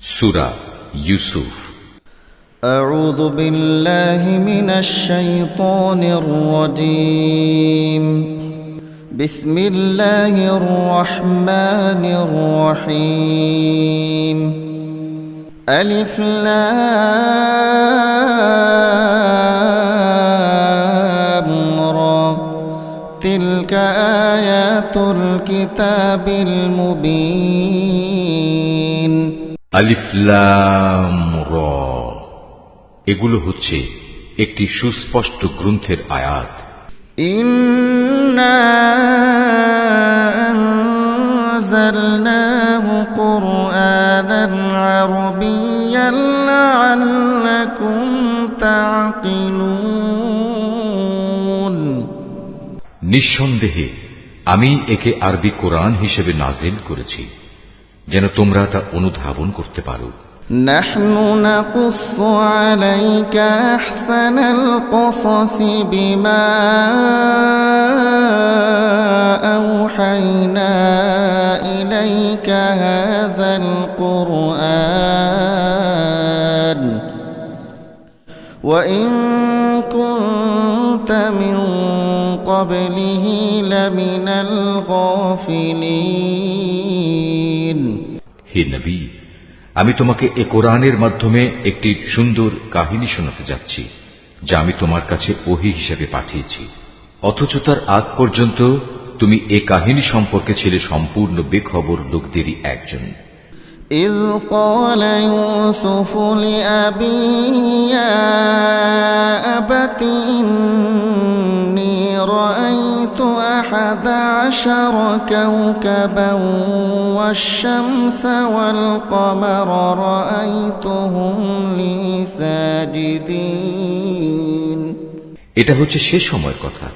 সূরা ইউসুফ। أعوذ بالله من الشيطان الرجيم. بسم الله الرحمن الرحيم. ألف لام را تلك آيات الكتاب المبين. আলিফ লাম রা, এগুলো হচ্ছে একটি সুস্পষ্ট গ্রন্থের আয়াত। ইন্না আনজালনাহু কুরআনান আরবিয়্যান লাআল্লাকুম তা'কিলুন। নিঃসন্দেহে আমি একে আরবি কোরআন হিসেবে নাজিল করেছি যেন তোমরা তা অনুধাবন করতে পারো। নাহনু নাকুসসু আলাইকা আহসানাল কসসি বিমা আওহাইনা ইলাইকা হাযাল কুরআন ওয়া ইন কুনতা মিন ক্বাবলিহি লামিনাল গাফিলিন। হে নবী, আমি তোমাকে এ কোরআনের মাধ্যমে একটি সুন্দর কাহিনী শোনাতে যাচ্ছি যা আমি তোমার কাছে ওহী হিসেবে পাঠিয়েছি, অথচ তার আগ পর্যন্ত তুমি এ কাহিনী সম্পর্কে ছিলে সম্পূর্ণ বেখবর লোকদেরই একজন। إذ قال يوسف لأبيه يا أبت إني رأيت 11 كوكبا والشمس والقمر رأيتهم لي ساجدين. এটা হচ্ছে সে সময়ের কথা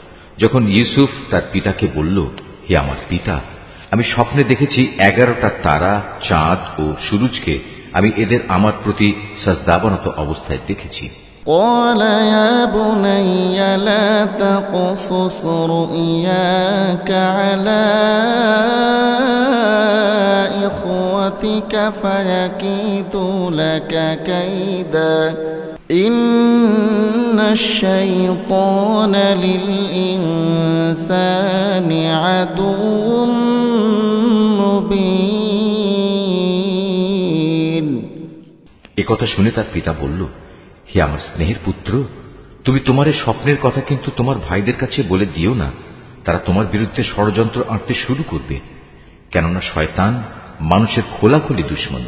যখন ইউসুফ তার পিতাকে বলল, হে আমার পিতা, আমি স্বপ্নে দেখেছি 11টা তারা, চাঁদ ও সূরজকে আমি এদের আমার প্রতি সাজদাবনত অবস্থায় দেখেছি। قال يا بني لا تقصص رؤياك على إخوتك فيكيدوا لك كيدا إن الشيطان للإنسان عدو মুবিন। একথা শুনে তার পিতা বলল, হে আমার স্নেহের পুত্র, তুমি তোমার এই স্বপ্নের কথা কিন্তু তোমার ভাইদের কাছে বলে দিও না, তারা তোমার বিরুদ্ধে ষড়যন্ত্র আঁটতে শুরু করবে, কেননা শয়তান মানুষের খোলাখুলি দুশমন।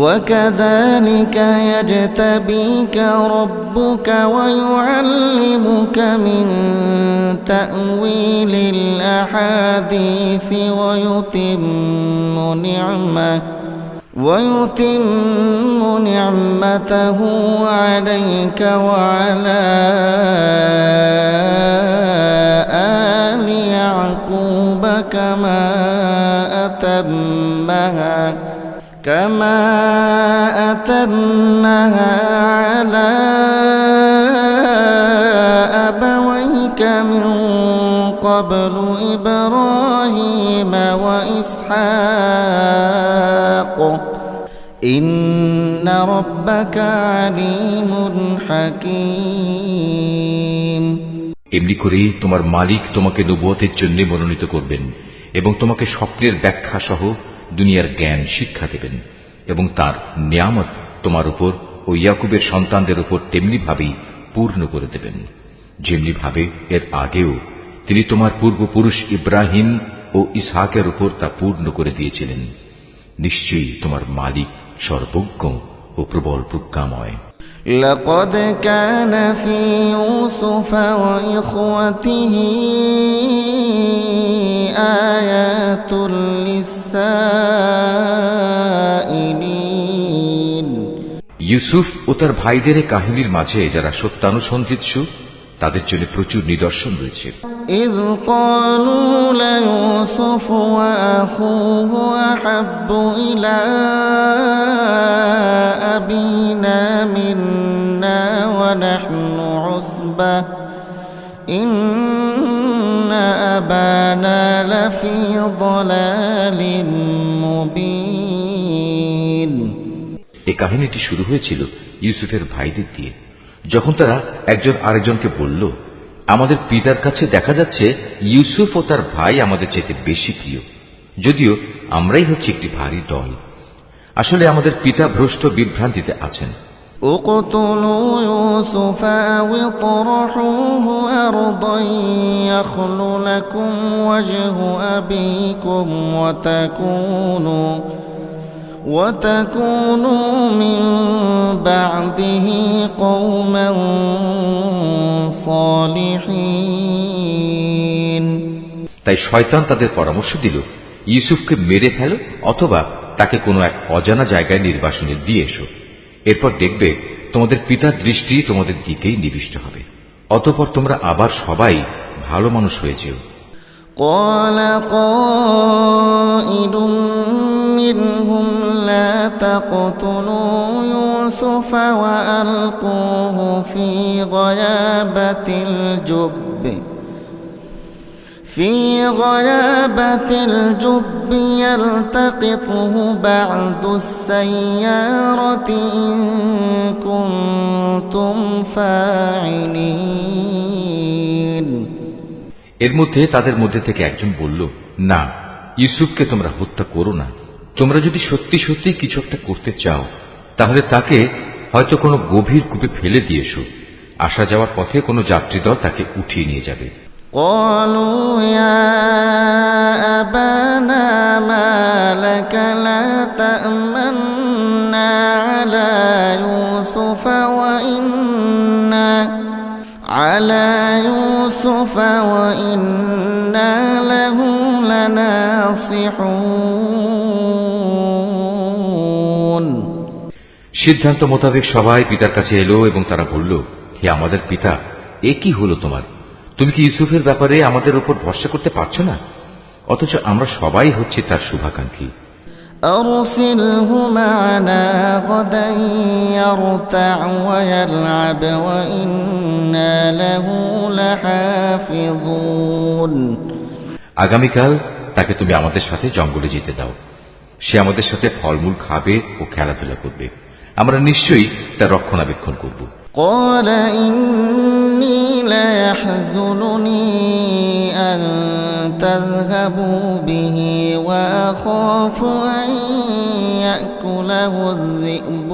وكذلك يجتبيك ربك ويعلمك من تأويل الأحاديث ويتم نعمته عليك وعلى آل يعقوب كما أتمها على أبويك من قبل إبراهيم وإسحاق إن ربك عليم حكيم. এমনি করে তোমার মালিক তোমাকে নবুয়তের জন্য মনোনীত করবেন এবং তোমাকে স্বপ্নের ব্যাখ্যা সহ দুনিয়ার জ্ঞান শিক্ষা দেবেন এবং তার নিয়ামত তোমার উপর ও ইয়াকুবের সন্তানদের উপর তেমনি ভাবেই পূর্ণ করে দেবেন যেমনি ভাবে এর আগেও তিনি তোমার পূর্বপুরুষ ইব্রাহিম ও ইসহাকের উপর তা পূর্ণ করে দিয়েছিলেন। নিশ্চয়ই তোমার মালিক সর্বজ্ঞ ও প্রবল প্রজ্ঞাময়। لقد كان في يوسف وإخوته آيات للسائلين. ইউসুফ ও তার ভাইদের কাহিনীর মাঝে যারা সত্যানুসন্ধিৎসু তাদের জন্য প্রচুর নিদর্শন রয়েছে। إذ قالوا ليوسف وأخوه أحب إلى أبينا منا ونحن عصبة إن أبانا لفي ضلال مبين. এই কাহিনীটি শুরু হয়েছিল ইউসুফের ভাইদের দিয়ে, যখন তারা একজন আরেকজনকে বলল, আমাদের পিতার কাছে দেখা যাচ্ছে ইউসুফ ও তার ভাই আমাদের চাইতে বেশি প্রিয়, যদিও আমরাই হচ্ছে একটি ভারী দল। আসলে আমাদের পিতা ভ্রষ্ট বিভ্রান্তিতে আছেন। اقتلوا يوسف أو اطرحوه أرضا يخل لكم وجه أبيكم وتكونوا من بعده قوما صالحين। তাই শয়তান তাদের পরামর্শ দিল, ইউসুফকে মেরে ফেলো অথবা তাকে কোনো এক অজানা জায়গায় নির্বাসনে দিয়ে এসো। এরপর দেখবে তোমাদের পিতার দৃষ্টি তোমাদের দিকেই নিবিষ্ট হবে, অতঃপর তোমরা আবার সবাই ভালো মানুষ হয়ে যেও। قال قائل منهم لا تقتلوا يوسف وألقوه في غيابة الجب يلتقطه بعض السيارة إن كنتم فاعلين। এর মধ্যে তাদের মধ্যে থেকে একজন বলল, না, ইউসুফকে তোমরা হত্যা করো না। তোমরা যদি সত্যি সত্যি কিছু একটা করতে চাও তাহলে তাকে হয়তো কোনো গভীর কূপে ফেলে দিয়েছো। আসা যাওয়ার পথে কোনো যাত্রী দল তাকে উঠিয়ে নিয়ে যাবে। قالوا يا أبانا ما لك لا تأمنا على يوسف وإنا له لناصحون। সিদ্ধান্ত মোতাবেক সবাই পিতার কাছে এলো এবং তারা বলল, হে আমাদের পিতা, এ কি হলো তোমার? তুমি কি ইউসুফের ব্যাপারে আমাদের উপর ভরসা করতে পারছো না? অথচ আমরা সবাই হচ্ছে তার শুভাকাঙ্ক্ষী। أرسله معنا غدا يرتع ويلعب وإنا له لحافظون। আগামীকাল তাকে তুমি আমাদের সাথে জঙ্গলে যেতে দাও। সে আমাদের সাথে ফলমূল খাবে ও খেলাধুলা করবে। আমরা নিশ্চয়ই তার রক্ষণাবেক্ষণ করব। قال إني ليحزنني أن تذهبوا به وأخاف أن يأكله الذئب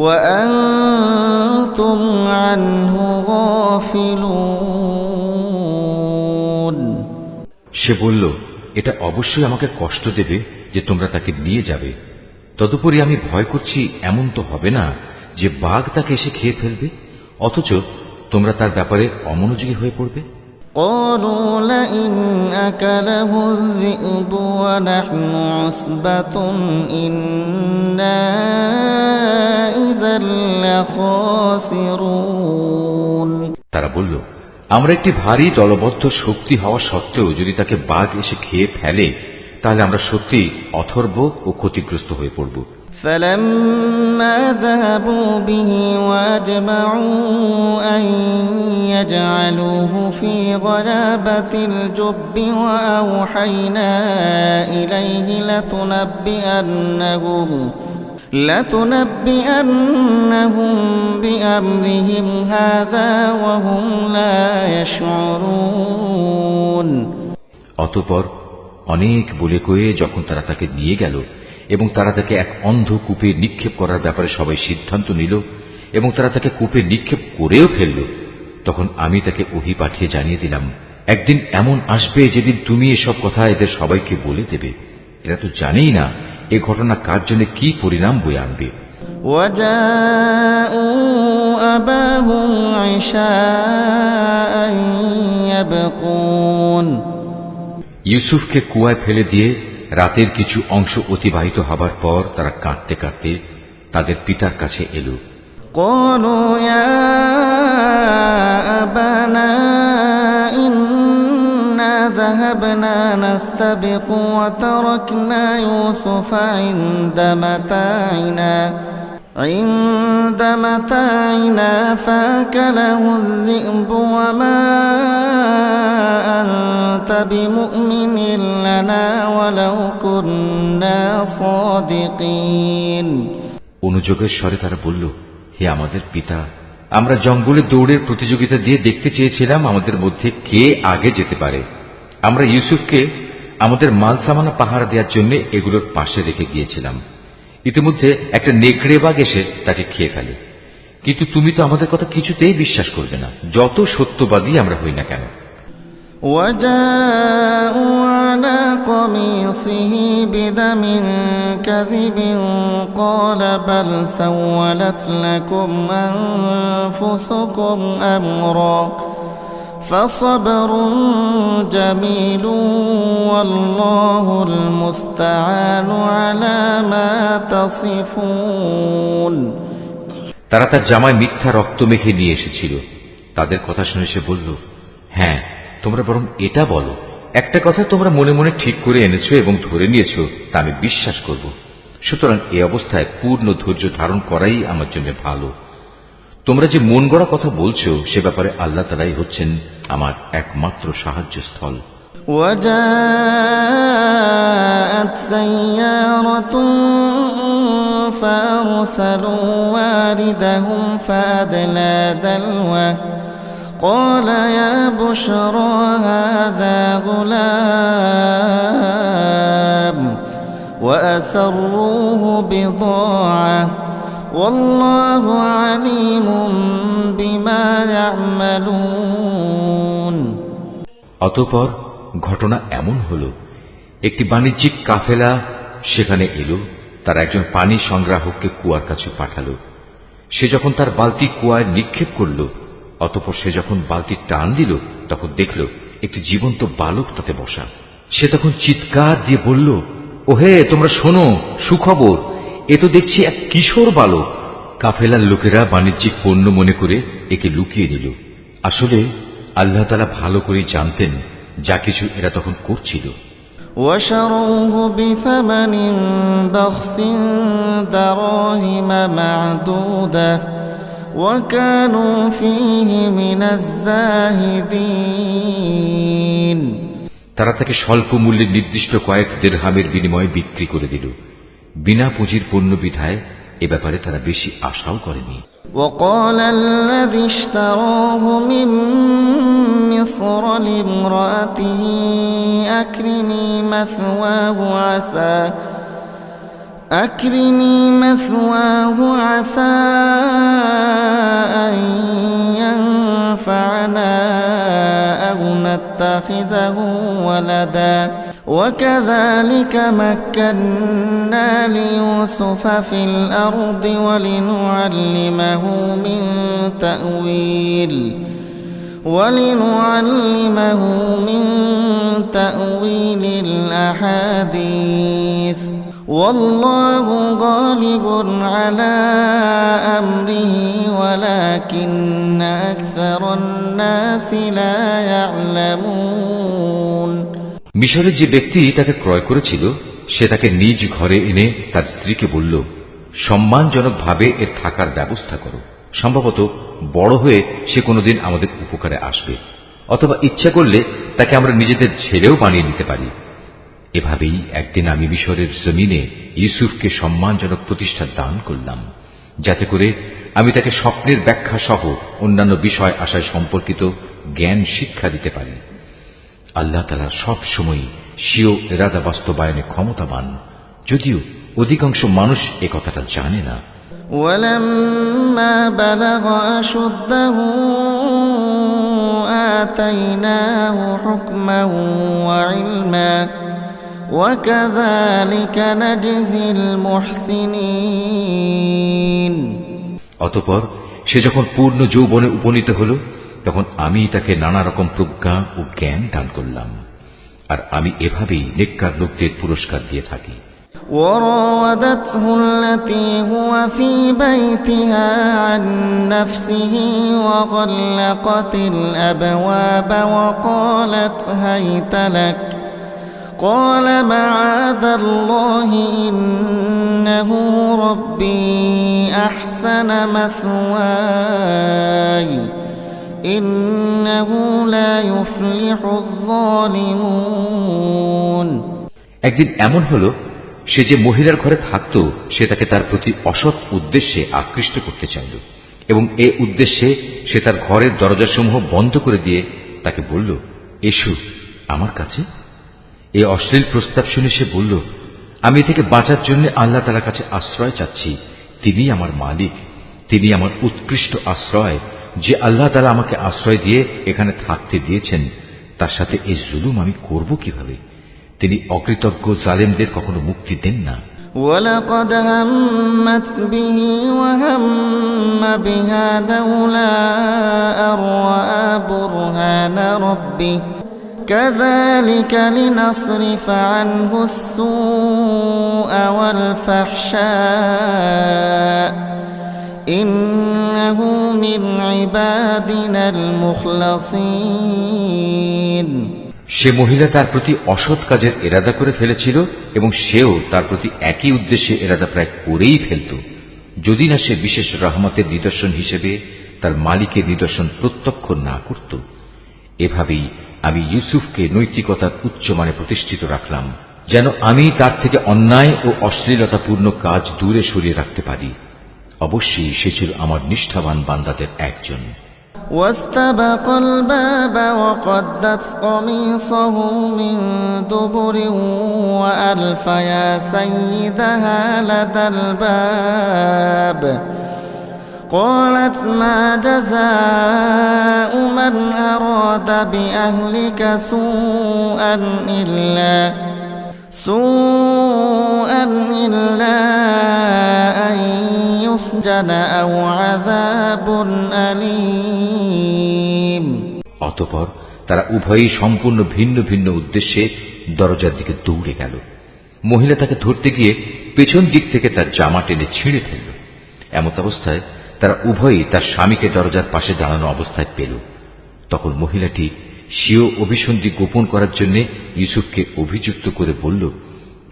وأنتم عنه غافلون। সে বলল, এটা অবশ্যই আমাকে কষ্ট দেবে যে তোমরা তাকে নিয়ে যাবে। তদুপরি আমি ভয় করছি এমন তো হবে না যে বাঘ তাকে এসে খেয়ে ফেলবে, অথচ তোমরা তার ব্যাপারে অমনোযোগী হয়ে পড়বে। قالوا لئن أكله الذئب ونحن عصبة إنا إذا لخاسرون। তারা বলল, আমরা একটি ভারী দলবদ্ধ শক্তি হওয়া সত্ত্বেও যদি তাকে বাঘ এসে খেয়ে ফেলে তাহলে আমরা সত্যি অথর্ব ও ক্ষতিগ্রস্ত হয়ে পড়ব। فلما ذهبوا به وأجمعوا أن يجعلوه في غيابة الجب وأوحينا إليه لتنبئنهم بأمرهم هذا وهم لا يشعرون। অতঃপর অনেক বলে কয়ে যখন তারা তাকে নিয়ে গেল এবং তারা তাকে এক অন্ধ কূপে নিক্ষেপ করার ব্যাপারে সবাই সিদ্ধান্ত নিল এবং তারা তাকে কূপে নিক্ষেপ করেও ফেলল, তখন আমি তাকে ওহী পাঠিয়ে জানিয়ে দিলাম, একদিন এমন আসবে যেদিন তুমি এসব কথা এদের সবাইকে বলে দেবে। এরা তো জানেই না এ ঘটনা কার জন্য কি পরিণাম বয়ে আনবে। وجاءوا أباهم عشاء يبكون। ইউসুফকে কুয়ায় ফেলে দিয়ে রাতের কিছু অংশ অতিবাহিত হবার পর তারা কাঁদতে কাঁদতে তাদের পিতার কাছে এলো। قالوا يا أبانا إنا ذهبنا نستبق وتركنا يوسف عند متاعنا عند متاعنا فاكله الذئب وما أنت بمؤمن لنا ولو كنا صادقين। অনুযোগের স্বরে তারা বলল, হে আমাদের পিতা, আমরা জঙ্গলে দৌড়ের প্রতিযোগিতা দিয়ে দেখতে চেয়েছিলাম আমাদের মধ্যে কে আগে যেতে পারে। আমরা ইউসুফকে আমাদের মাল সামানা পাহারা দেওয়ার জন্য এগুলোর পাশে রেখে গিয়েছিলাম। ইতিমধ্যে একটা নেকড়ে বাঘ এসে তাকে খেয়ে ফেলে। কিন্তু তুমি তো আমাদের কথা কিছুতেই বিশ্বাস করবে না, যত সত্যবাদী আমরা হই না কেন। وجاءوا على قميصه بدم كذب قال بل سولت لكم أنفسكم أمرا فصبر جميل والله المستعان على ما تصفون। তারা তার জামায় মিথ্যা রক্ত মেখে নিয়ে এসেছিল। তাদের কথা শুনে সে বলল, হ্যাঁ, তোমরা বরং এটা বলো, একটা কথা তোমরা মনে মনে ঠিক করে এনেছো এবং ধরে নিয়েছো, তা আমি বিশ্বাস করব। সুতরাং এই অবস্থায় পূর্ণ ধৈর্য ধারণ করাই আমার জন্য ভালো। তোমরা যে মন গড়া কথা বলছো সে ব্যাপারে আল্লাহ তাআলাই হচ্ছেন আমার একমাত্র সাহায্যস্থল। وجاءت سيارة فأرسلوا واردهم فأدلى دلوه قال يا بشرى هذا غلام وأسروه بضاعة والله عليم بما يعملون। অতঃপর ঘটনা এমন হল, একটি বাণিজ্যিক কাফেলা সেখানে এলো। তার একজন পানি সংগ্রাহককে কুয়ার কাছে পাঠালো। সে যখন তার বালতি কুয়ায় নিক্ষেপ করল, অতঃপর সে যখন বালতি টান দিল, তখন দেখল একটি জীবন্ত বালক তাতে বসা। সে তখন চিৎকার দিয়ে বলল, ওহে তোমরা শোনো, সুখবর, এ তো দেখছি এক কিশোর বালক। কাফেলার লোকেরা বাণিজ্যিক পণ্য মনে করে একে লুকিয়ে নিল। আসলে আল্লাহ তাআলা ভালো করে জানতেন যা কিছু এরা তখন করছিল। وشروه بثمن بخس دراهم معدودة وكانوا فيه من الزاهدين। তারা তাকে স্বল্প মূল্যে নির্দিষ্ট কয়েক দিরহামের বিনিময়ে বিক্রি করে দিল। বিনা পুঁজির পণ্য বিধায় এ ব্যাপারে তারা বেশি আশাও করেনি। وقال الذي اشتراه من مصر لامرأته أكرمي مثواه عسى أن ينفعنا أو نتخذه ولدا وكذلك مكنا ليوسف في الأرض ولنعلمه من تأويل الأحاديث والله غالب على أمره ولكن أكثر الناس لا يعلمون। মিশরের যে ব্যক্তি তাকে ক্রয় করেছিল সে তাকে নিজ ঘরে এনে তার স্ত্রীকে বলল, সম্মানজনকভাবে এর থাকার ব্যবস্থা করো। সম্ভবত বড় হয়ে সে কোনোদিন আমাদের উপকারে আসবে, অথবা ইচ্ছা করলে তাকে আমরা নিজেদের ছেলেও বানিয়ে নিতে পারি। এভাবেই একদিন আমি মিশরের জমিনে ইউসুফকে সম্মানজনক প্রতিষ্ঠা দান করলাম, যাতে করে আমি তাকে স্বপ্নের ব্যাখ্যা সহ অন্যান্য বিষয় আশয় সম্পর্কিত জ্ঞান শিক্ষা দিতে পারি। আল্লাহ তাআলা সব সময় স্বীয় ইরাদা বাস্তবায়নে ক্ষমতাবান, যদিও অধিকাংশ মানুষ এ কথাটা জানে না। ولما بلغ أشده آتيناه حكما وعلما وكذلك نجزي المحسنين। অতঃপর সে যখন পূর্ণ যৌবনে উপনীত হল, তখন আমি তাকে নানা রকম প্রজ্ঞা ও জ্ঞান দান করলাম, আর আমি এভাবেই নেককার লোকদের পুরস্কার দিয়ে থাকি। وراودته التي هو في بيتها عن نفسه وغلقت الأبواب وقالت هيت لك قال معاذ الله إنه ربي كان مثواي إنه لا يفلح الظالمون একদিন এমন হলো, সে যে মহিলার ঘরে থাকত সে তাকে তার প্রতি অসৎ উদ্দেশ্যে আকৃষ্ট করতে চাইল, এবং এ উদ্দেশ্যে সে তার ঘরের দরজাসমূহ বন্ধ করে দিয়ে তাকে বলল, এসো আমার কাছে। এ অশ্লীল প্রস্তাব শুনে সে বলল, আমি এ থেকে বাঁচার জন্য আল্লাহ তাআলার কাছে আশ্রয় চাচ্ছি। তিনি আমার মালিক, তিনি আমার উৎকৃষ্ট আশ্রয়। যে আল্লাহ তাআলা আমাকে আশ্রয় দিয়ে এখানে থাকতে দিয়েছেন, তার সাথে এই জুলুম আমি করব কিভাবে? তিনি অকৃতজ্ঞ জালেমদের কখনো মুক্তি দেন না। ولقد همت به وهم بها لولا أن رأى برهان ربه كذلك لنصرف عنه السوء والفحشاء إنه من عبادنا المخلصين সে মহিলা তার প্রতি অসৎ কাজের ইরাদা করে ফেলেছিল, এবং সেও তার প্রতি একই উদ্দেশ্যে ইরাদা প্রায় করেই ফেলত, যদি না সে বিশেষ রহমতের নিদর্শন হিসেবে তার মালিকের নিদর্শন প্রত্যক্ষ না করত। এভাবেই আমি ইউসুফকে নৈতিকতার উচ্চ মানে প্রতিষ্ঠিত রাখলাম, যেন আমি তার থেকে অন্যায় ও অশ্লীলতাপূর্ণ কাজ দূরে সরিয়ে রাখতে পারি। অবশ্যই সে ছিল আমার নিষ্ঠাবান বান্দাদের একজন। واستبق الباب وقدت قميصه من دبر وألف يا سيدها لدى الباب قالت ما جزاء من أراد بأهلك سوءا إلا أن يسجن أو عذاب أليم অতঃপর তারা উভয়ই সম্পূর্ণ ভিন্ন ভিন্ন উদ্দেশ্যে দরজার দিকে দৌড়ে গেল। মহিলা তাকে ধরতে গিয়ে পেছন দিক থেকে তার জামা টেনে ছিঁড়ে ফেলল। এমত অবস্থায় তারা উভয়ই তার স্বামীকে দরজার পাশে দাঁড়ানো অবস্থায় পেল। তখন মহিলাটি স্বীয় অভিসন্ধি গোপন করার জন্য ইউসুফকে অভিযুক্ত করে বলল,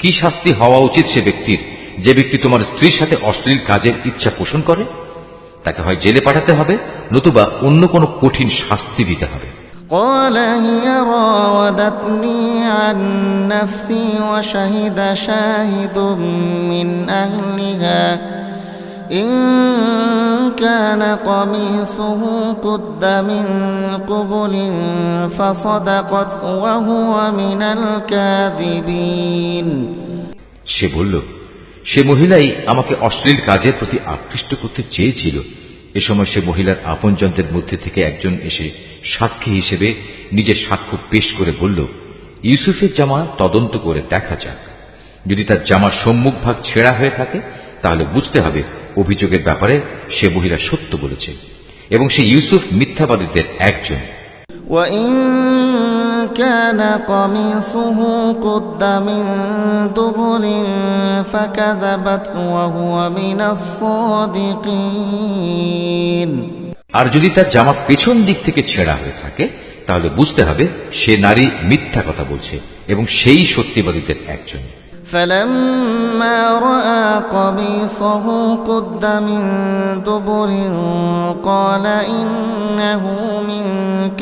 কি শাস্তি হওয়া উচিত সে ব্যক্তির যে ব্যক্তি তোমার স্ত্রীর সাথে অশ্লীল কাজের ইচ্ছা পোষণ করে? তাকে হয় জেলে পাঠাতে হবে, নতুবা অন্য কোনো কঠিন শাস্তি দিতে হবে। قال هي راودتني عن نفسي وشهد شاهد من أهلها إن كان قميصه قد من قبل فصدقت وهو من الكاذبين সে বলল, সে মহিলাই আমাকে অশ্লীল কাজের প্রতি আকৃষ্ট করতে চেয়েছিল। এ সময় সে মহিলার আপনজনদের মধ্যে থেকে একজন এসে সাক্ষী হিসেবে নিজের সাক্ষ্য পেশ করে বলল, ইউসুফের জামা তদন্ত করে দেখা যাক। যদি তার জামার সম্মুখ ভাগ ছেঁড়া হয়ে থাকে তাহলে বুঝতে হবে অভিযোগের ব্যাপারে সে মহিলা সত্য বলেছে, এবং সে ইউসুফ মিথ্যাবাদীদের একজন। وإن كان قميصه قد من دبر فكذبت وهو من الصادقين আর যদি তার জামা পেছন দিক থেকে ছেঁড়া হয়ে থাকে তাহলে বুঝতে হবে সে নারী মিথ্যা কথা বলছে, এবং সেই সত্যবাদীদের একজন। فلما رأى قميصه قد من دبر قال إنه من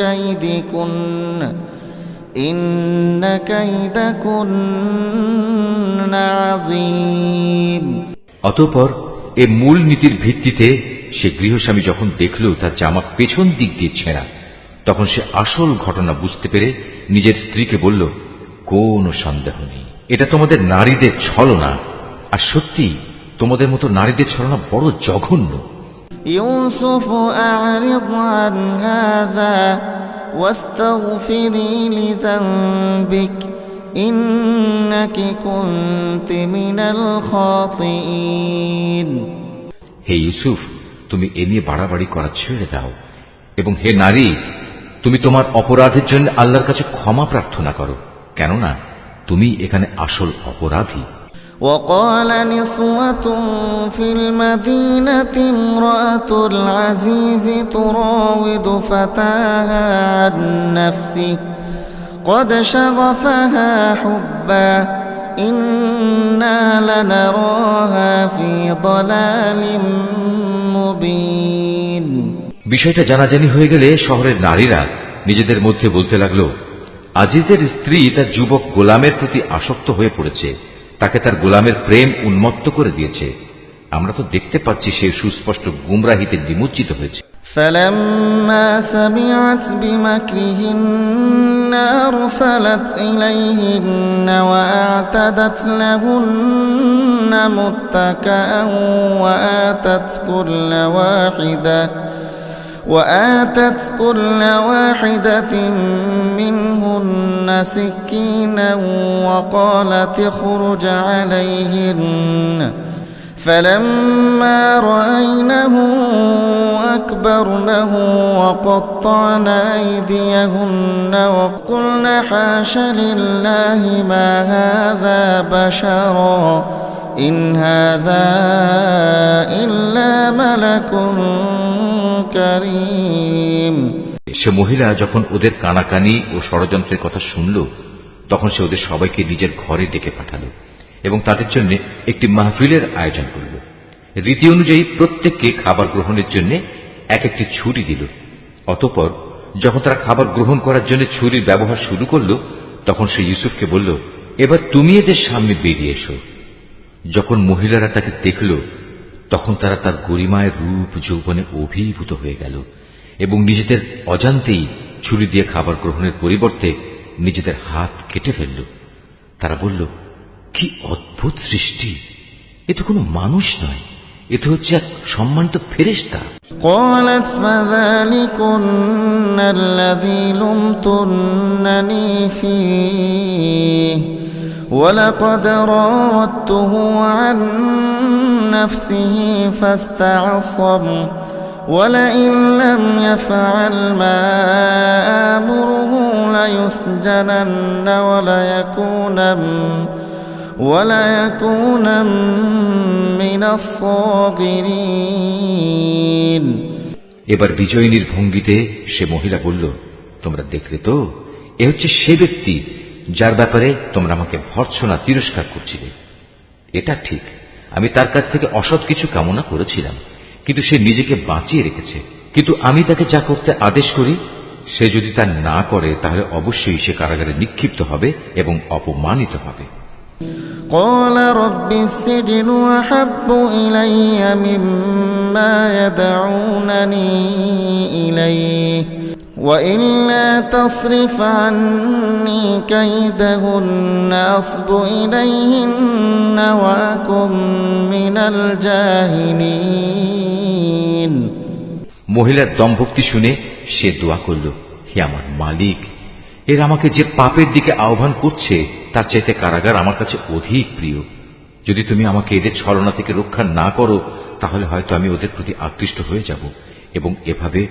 كيدكن إن كيدكن عظيم অতঃপর এ মূল নীতির ভিত্তিতে সে গৃহস্বামী যখন দেখল তার জামা পেছন দিক দিয়ে ছেঁড়া, তখন সে আসল ঘটনা বুঝতে পেরে নিজের স্ত্রীকে বলল, কোনো সন্দেহ নেই, এটা তোমাদের নারীদের ছলনা, আর সত্যি তোমাদের মতো নারীদের ছলনা বড় জঘন্য। ইউসুফ আ'রিদ আন হাযা ওয়াস্তাগফিরি লিযানবিক ইন্নাকি কুনতি মিনাল খাতিঈন। হে ইউসুফ, তুমি এ নিয়ে বাড়াবাড়ি করা ছেড়ে দাও, এবং হে নারী, তুমি তোমার অপরাধের জন্য আল্লাহর কাছে ক্ষমা প্রার্থনা করো, কেননা তুমি এখানে আসল অপরাধী। وقال نسوة في المدينة امرأة العزيز تراود فتاها عن نفسه قد شغفها حبا إنا لنراها في ضلال مبين বিষয়টা জানাজানি হয়ে গেলে শহরের নারীরা নিজেদের মধ্যে বলতে লাগলো, আজিজের স্ত্রী তার যুবক গোলামের প্রতি আসক্ত হয়ে পড়েছে, তাকে তার গোলামের প্রেম উন্মত্ত করে দিয়েছে। আমরা তো দেখতে পাচ্ছি সে সুস্পষ্ট গুমরাহিতে নিমজ্জিত হয়েছে। فلما سمعت بمكرهن أرسلت إليهن وأعتدت لهن متكأ وآتت كل واحدة منهن سكينا وقالت اخرج عليهن فلما رأينه أكبرنه وقطعن أيديهن وقلن حاش لله ما هذا بشرا إن هذا إلا ملك كريم সে মহিলা যখন ওদের কানাকানি ও ষড়যন্ত্রের কথা শুনল, তখন সে ওদের সবাইকে নিজের ঘরে ডেকে পাঠালো এবং তাদের জন্য একটি মাহফিলের আয়োজন করল। রীতি অনুযায়ী প্রত্যেককে খাবার গ্রহণের জন্য এক একটি ছুরি দিল। অতঃপর যখন তারা খাবার গ্রহণ করার জন্য ছুরির ব্যবহার শুরু করল, তখন সে ইউসুফকে বলল, এবার তুমি এদের সামনে বেরিয়ে এসো। যখন মহিলারা তাকে দেখল, তখন তারা তার গরিমায় রূপ যৌবনে অভিভূত হয়ে গেল এবং নিজেদের অজান্তেই ছুরি দিয়ে খাবার গ্রহণের পরিবর্তে নিজেদের হাত কেটে ফেলল। তারা বলল, কি অদ্ভুত সৃষ্টি! এ তো কোনো মানুষ নয়, এ তো হচ্ছে এক সম্মানিত ফেরেশতা। قالت فذلكن الذي لمتنني فيه ولقد راودته عن نفسه فاستعصم ولئن لم يفعل ما آمره ليسجنن وليكون من الصاغرين এবার বিজয়িনীর ভঙ্গিতে সে মহিলা বলল, তোমরা দেখলে তো, এ হচ্ছে সে ব্যক্তি যার ব্যাপারে তোমরা আমাকে ভর্ৎসনা তিরস্কার করছিলে। এটা ঠিক, আমি তার কাছ থেকে অসৎ কিছু কামনা করেছিলাম, কিন্তু সে নিজেকে বাঁচিয়ে রেখেছে। কিন্তু আমি তাকে যা করতে আদেশ করি, সে যদি তা না করে তাহলে অবশ্যই সে কারাগারে নিক্ষিপ্ত হবে এবং অপমানিত হবে। قال رب السجن أحب إلي مما يدعونني إليه وإلا تصرف عني كيدهن أصب إليهن وأكن من الجاهلين মহিলার দম্ভক্তি শুনে সে দোয়া করল, হে আমার মালিক, এর আমাকে যে পাপের দিকে আহ্বান করছে তার চাইতে কারাগার আমার কাছে অধিক প্রিয়। যদি তুমি আমাকে এদের ছলনা থেকে রক্ষা না করো, তাহলে হয়তো আমি ওদের প্রতি আকৃষ্ট হয়ে যাব এবং এভাবে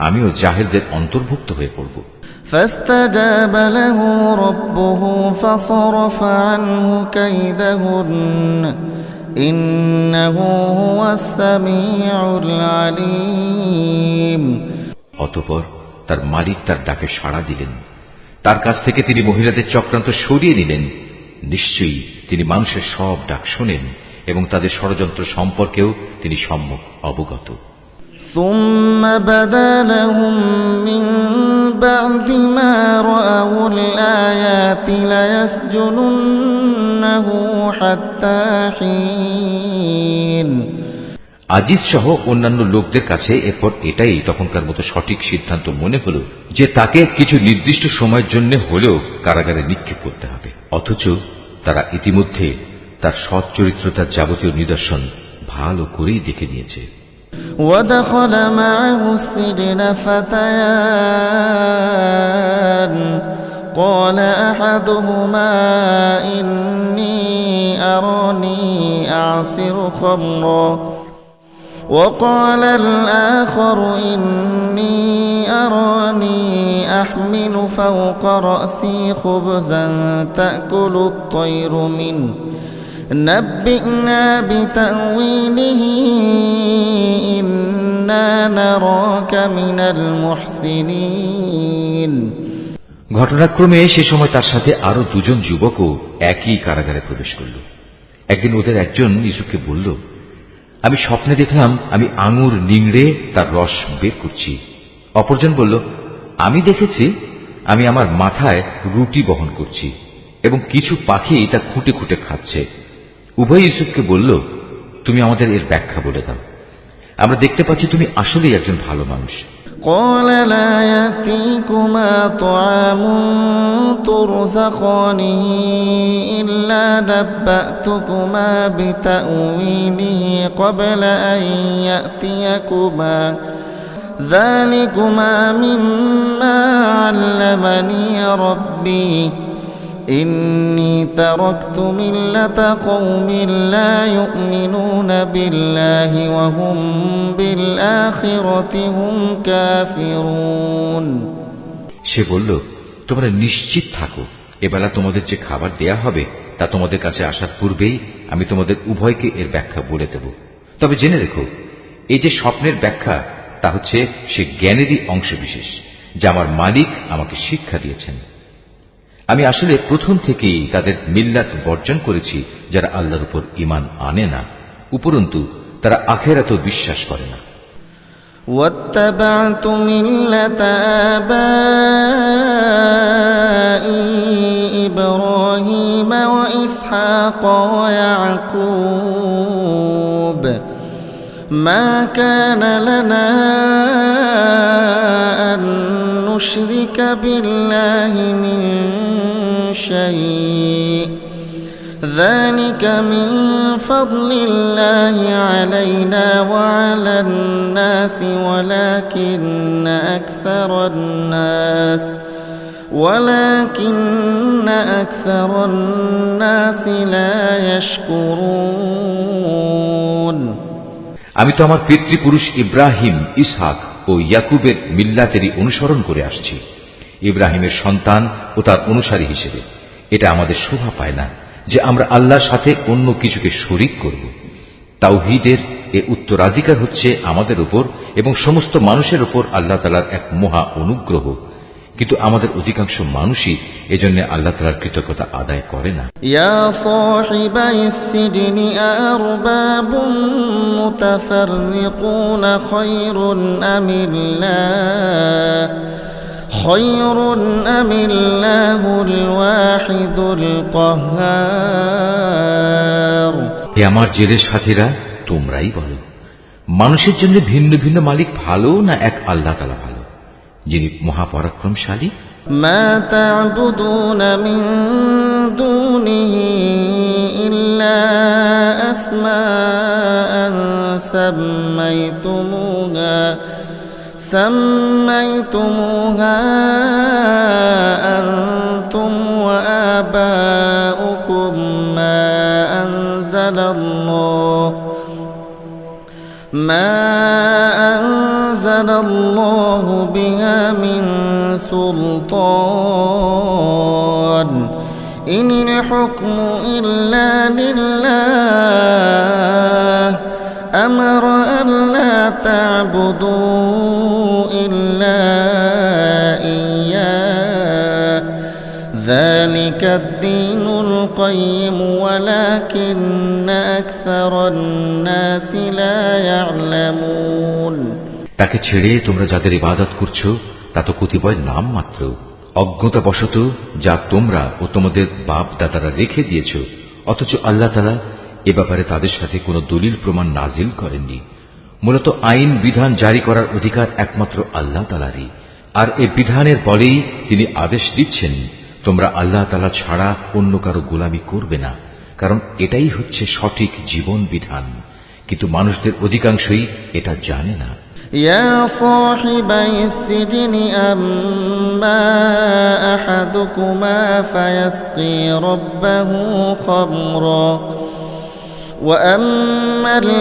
আমিও জাহেলদের অন্তর্ভুক্ত হয়ে পড়ব। فاستجاب له ربه فصرف عنه كيدهن إنه هو السميع العليم অতঃপর তার মালিক তার ডাকে সাড়া দিলেন, তার কাছ থেকে তিনি মহিলাদের চক্রান্ত সরিয়ে নিলেন। নিশ্চয়ই তিনি মানুষের সব ডাক শোনেন এবং তাদের ষড়যন্ত্র সম্পর্কেও তিনি সম্যক অবগত। ثم بدا لهم من بعد ما رأوا الآيات ليسجننه حتى حين আজিজ সহ অন্যান্য লোকদের কাছে এরপর এটাই তখনকার মতো সঠিক সিদ্ধান্ত মনে হল যে তাকে কিছু নির্দিষ্ট সময়ের জন্য হলেও কারাগারে নিক্ষেপ করতে হবে। অথচ তারা ইতিমধ্যে তার সৎ চরিত্রতার যাবতীয় নিদর্শন ভালো করেই দেখে নিয়েছে। ودخل معه السجن فتيان قال أحدهما إني أراني أعصر خمرا وقال الآخر إني أراني أحمل فوق رأسي خبزا تأكل الطير منه نبئنا بتأويله إنا نراك من المحسنين ঘটনাক্রমে সে সময় তার সাথে আরো দুজন যুবকও একই কারাগারে প্রবেশ করল। একদিন ওদের একজন ইউসুফকে বলল, আমি স্বপ্নে দেখলাম আমি আঙুর নিংড়ে তার রস বের করছি। অপরজন বলল, আমি দেখেছি আমি আমার মাথায় রুটি বহন করছি এবং কিছু পাখি তা খুঁটে খুঁটে খাচ্ছে। উভয় ইউসুফকে বলল, তুমি আমাদের এর ব্যাখ্যা বলে দাও। আমরা দেখতে পাচ্ছি তুমি আসলেই একজন ভালো মানুষ। قال لا يأتيكما طعام ترزقانه إلا نبأتكما بتأويله قبل أن يأتيكما ذلكما مما علمني ربي إني تركت ملة قوم لا يؤمنون بالله وهم بالآخرة هم كافرون। সে বলল, তোমরা নিশ্চিত থাকো, এবেলা তোমাদের যে খাবার দেয়া হবে তা তোমাদের কাছে আসার পূর্বেই আমি তোমাদের উভয়কে এর ব্যাখ্যা বলে দেব। তবে জেনে রেখো, এই যে স্বপ্নের ব্যাখ্যা তা হচ্ছে সে জ্ঞানেরই অংশবিশেষ যা আমার মালিক আমাকে শিক্ষা দিয়েছেন। আমি আসলে প্রথম থেকেই তাদের মিল্লাত বর্জন করেছি যারা আল্লাহর উপর ঈমান আনে না, উপরন্তু তারা আখিরাতেও বিশ্বাস করে না। واتبعت ملة آبائي إبراهيم وإسحاق ويعقوب ما كان لنا أن نشرك بالله من شيء ذلك من فضل الله علينا وعلى الناس ولكن أكثر الناس لا يشكرون। আমি তো আমার পিতৃপুরুষ ইব্রাহিম, ইসহাক ও ইয়াকুবের মিল্লাতেরই অনুসরণ করে আসছি, ইব্রাহিমের সন্তান ও তার অনুসারী হিসেবে। এটা আমাদের শোভা পায় না যে আমরা আল্লাহর সাথে অন্য কিছুকে শরীক করব। তাওহীদের এর উত্তরাধিকার হচ্ছে আমাদের উপর এবং সমস্ত মানুষের উপর আল্লাহ তাআলার এক মহা অনুগ্রহ, কিন্তু আমাদের অধিকাংশ মানুষই এজন্য আল্লাহ তাআলার কৃতজ্ঞতা আদায় করে না। ইয়া সাহিবাইস সিজনি আরবাবুম মুতাফাররিকুন খায়রুন আমিল্লাহুল ওয়াহিদুল কাহ্হার। হে আমার জেলের সাথীরা, তোমরাই বলো, মানুষের জন্য ভিন্ন ভিন্ন মালিক ভালো না এক আল্লাহ তাআলা ভালো, যিনি মহাপরাক্রমশালী? মা তা'বুদুনা মিন দুনিহি ইল্লা আসমাআন সাম্মাইতুমুহা আনতুম ওয়া আবাউকুম মা أنزل الله بها من سلطان إن الحكم إلا لله أمر ألا تعبدوا إلا إياه ذلك الدين القيم ولكن أكثر الناس لا يعلمون। তাকে ছেড়ে তোমরা যাদের ইবাদত করছো তা তো কতিপয় নাম মাত্র, অজ্ঞতাবশত যা তোমরা ও তোমাদের বাপ দাদারা রেখে দিয়েছ, অথচ আল্লাহ তাআলা এ ব্যাপারে তাদের সাথে কোনো দলিল প্রমাণ নাজিল করেননি। মূলত আইন বিধান জারি করার অধিকার একমাত্র আল্লাহ তাআলারই, আর এ বিধানের বলেই তিনি আদেশ দিচ্ছেন তোমরা আল্লাহ তাআলা ছাড়া অন্য কারো গোলামি করবে না, কারণ এটাই হচ্ছে সঠিক জীবন বিধান, কিন্তু মানুষদের অধিকাংশই এটা জানে না। ইয়া সাহিবাইস সিজনি আম্মা আহাদুকুমা ফায়াসকি রাব্বাহু খামরা ওয়া আম্মাল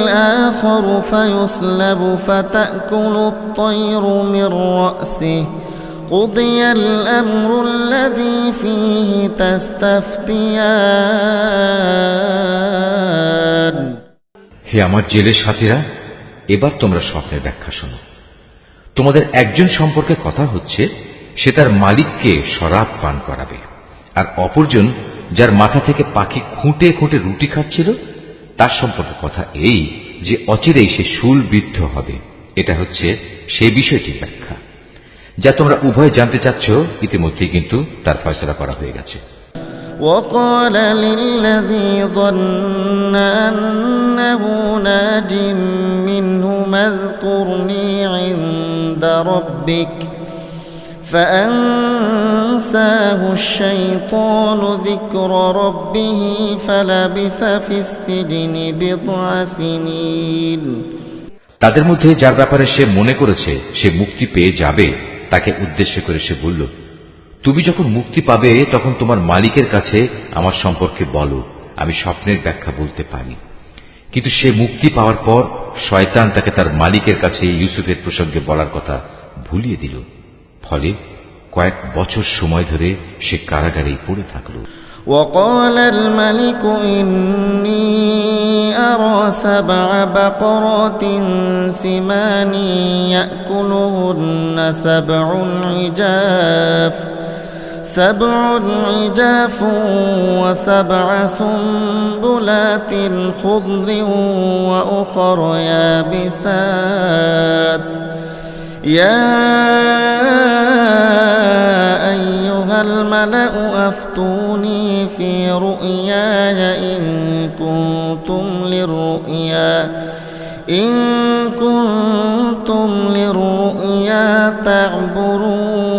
আখারু ফায়ুসলাবু ফাতাকুলু আত-তায়রু মির রা'সিহি قضي الأمر الذي فيه تستفتيان। হে আমার জেলের সাথীরা, এবার তোমরা স্বপ্নের ব্যাখ্যা শোনো। তোমাদের একজন সম্পর্কে কথা হচ্ছে, সে তার মালিককে শরাব পান করাবে, আর অপরজন যার মাথা থেকে পাখি খুঁটে খুঁটে রুটি খাচ্ছিল তার সম্পর্কে কথা এই যে অচিরেই সে শুল বৃদ্ধ হবে। এটা হচ্ছে সেই বিষয়টির ব্যাখ্যা যা তোমরা উভয় জানতে চাচ্ছ। ইতিমধ্যেই কিন্তু তার ফয়সালা করা হয়ে গেছে। وقال للذي ظن أنه ناج منهما اذكرني عند ربك فأنساه الشيطان ذكر ربه فلبث في السجن بضع سنين। তাদের মধ্যে যার ব্যাপারে সে মনে করেছে সে মুক্তি পেয়ে যাবে তাকে উদ্দেশ্য করে সে বলল, তুমি যখন মুক্তি পাবে তখন তোমার মালিকের কাছে আমার সম্পর্কে বলো, আমি স্বপ্নের ব্যাখ্যা বলতে পারি। কিন্তু সে মুক্তি পাওয়ার পর শয়তান তাকে তার মালিকের কাছে ইউসুফের প্রসঙ্গে বলার কথা ভুলিয়ে দিল। ফলে কয়েক বছর সময় ধরে সে কারাগারেই পড়ে থাকল। وقال الملك إني أرى 7 بقرات سمان يأكلهن 7 عجاف و7 سنبلات خضر وأخر يابسات يا أيها الملأ أفتوني في رؤياي إن كنتم للرؤيا تعبرون।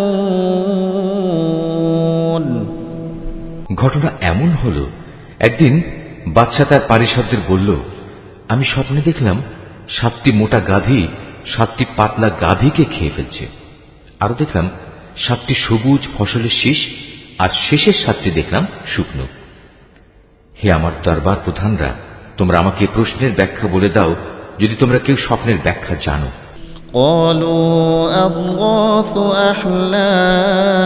ঘটনা এমন হলো, একদিন বাদশা তার পারিষদদের বলল, আমি স্বপ্নে দেখলাম 7টি মোটা গাভী 7টি পাতলা গাভীকে খেয়ে ফেলছে। আরো দেখলাম 7টি সবুজ ফসলের শীষ, আর শেষের 7টি দেখলাম শুকনো। হে আমার দরবার প্রধানরা, তোমরা আমাকে প্রশ্নের ব্যাখ্যা বলে দাও যদি তোমরা কেউ স্বপ্নের ব্যাখ্যা জানো। قالوا أضغاث أحلام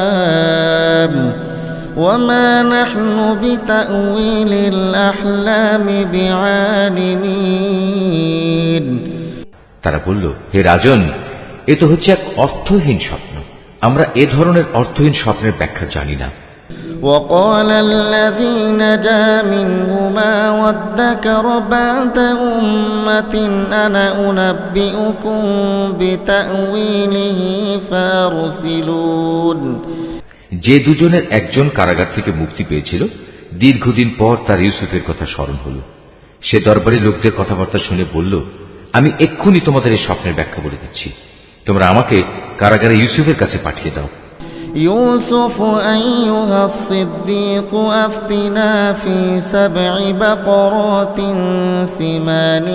وما نحن بتأويل الأحلام بعالمين। তারা বলল, হে রাজন, এ তো হচ্ছে এক অর্থহীন স্বপ্ন, আমরা এ ধরনের অর্থহীন স্বপ্নের ব্যাখ্যা জানি না। وقال الذي نجا منهما وادكر بعد أمة أنا أنبئكم بتأويله فأرسلون। যে দুজনের একজন কারাগার থেকে মুক্তি পেয়েছিল, দীর্ঘদিন পর তার ইউসুফের কথা স্মরণ হল। সে দরবারি লোকদের কথাবার্তা শুনে বলল, আমি এক্ষুনি তোমাদের এই স্বপ্নের ব্যাখ্যা বলে দিচ্ছি, তোমরা আমাকে কারাগারে ইউসুফের কাছে পাঠিয়ে দাও। يوسف أيها الصديق أفتنا في 7 بقرات سمان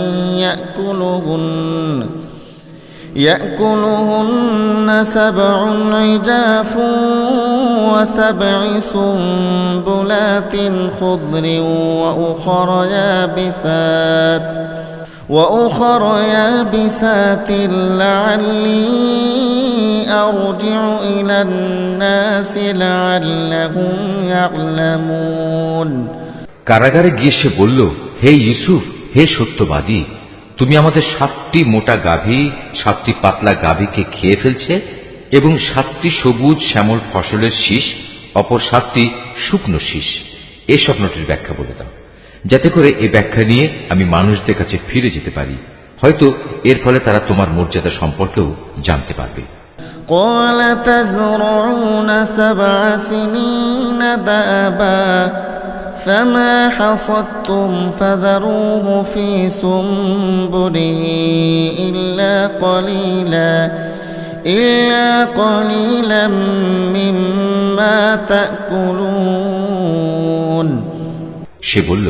يأكلهن 7 عجاف و7 سنبلات خضر وأخر يابسات لعلي أرجع إلى الناس لعلهم يعلمون। কারাগারে গিয়ে সে বলল, হে ইউসুফ, হে সত্যবাদী, তুমি আমাদের 7টি মোটা গাভী 7টি পাতলা গাভীকে খেয়ে ফেলছে এবং 7টি সবুজ শ্যামল ফসলের শীষ, অপর 7টি শুকনো শীষ। এই স্বপ্নটির ব্যাখ্যা বলে দাও, যাতে করে এই ব্যাখ্যা নিয়ে আমি মানুষদের কাছে ফিরে যেতে পারি, হয়তো এর ফলে তারা তোমার মর্যাদা সম্পর্কেও জানতে পারবে। قال تزرعون 7 سنين دأبا فما حصدتم فذروه في سنبله إلا قليلا مما تأكلون। সে বলল,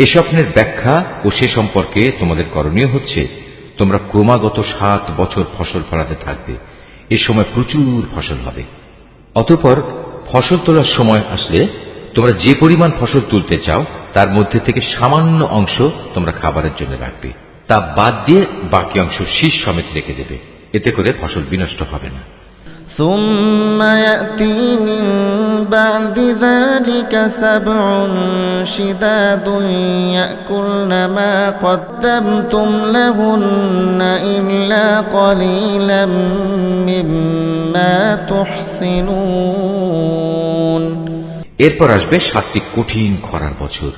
এ স্বপ্নের ব্যাখ্যা ও সে সম্পর্কে তোমাদের করণীয় হচ্ছে, তোমরা ক্রমাগত 7 বছর ফসল ফলাতে থাকবে, এ সময় প্রচুর ফসল হবে। অতঃপর ফসল তোলার সময় আসলে তোমরা যে পরিমাণ ফসল তুলতে চাও তার মধ্যে থেকে সামান্য অংশ তোমরা খাবারের জন্য রাখবে, তা বাদ দিয়ে বাকি অংশ শীষ সমেত রেখে দেবে, এতে করে ফসল বিনষ্ট হবে না। ثم يأتي من بعد ذلك 7 شداد يأكلن ما قدمتم لهن إلا قليلا مما تحصنون। এরপর আসবে 7টি কঠিন খরার বছর,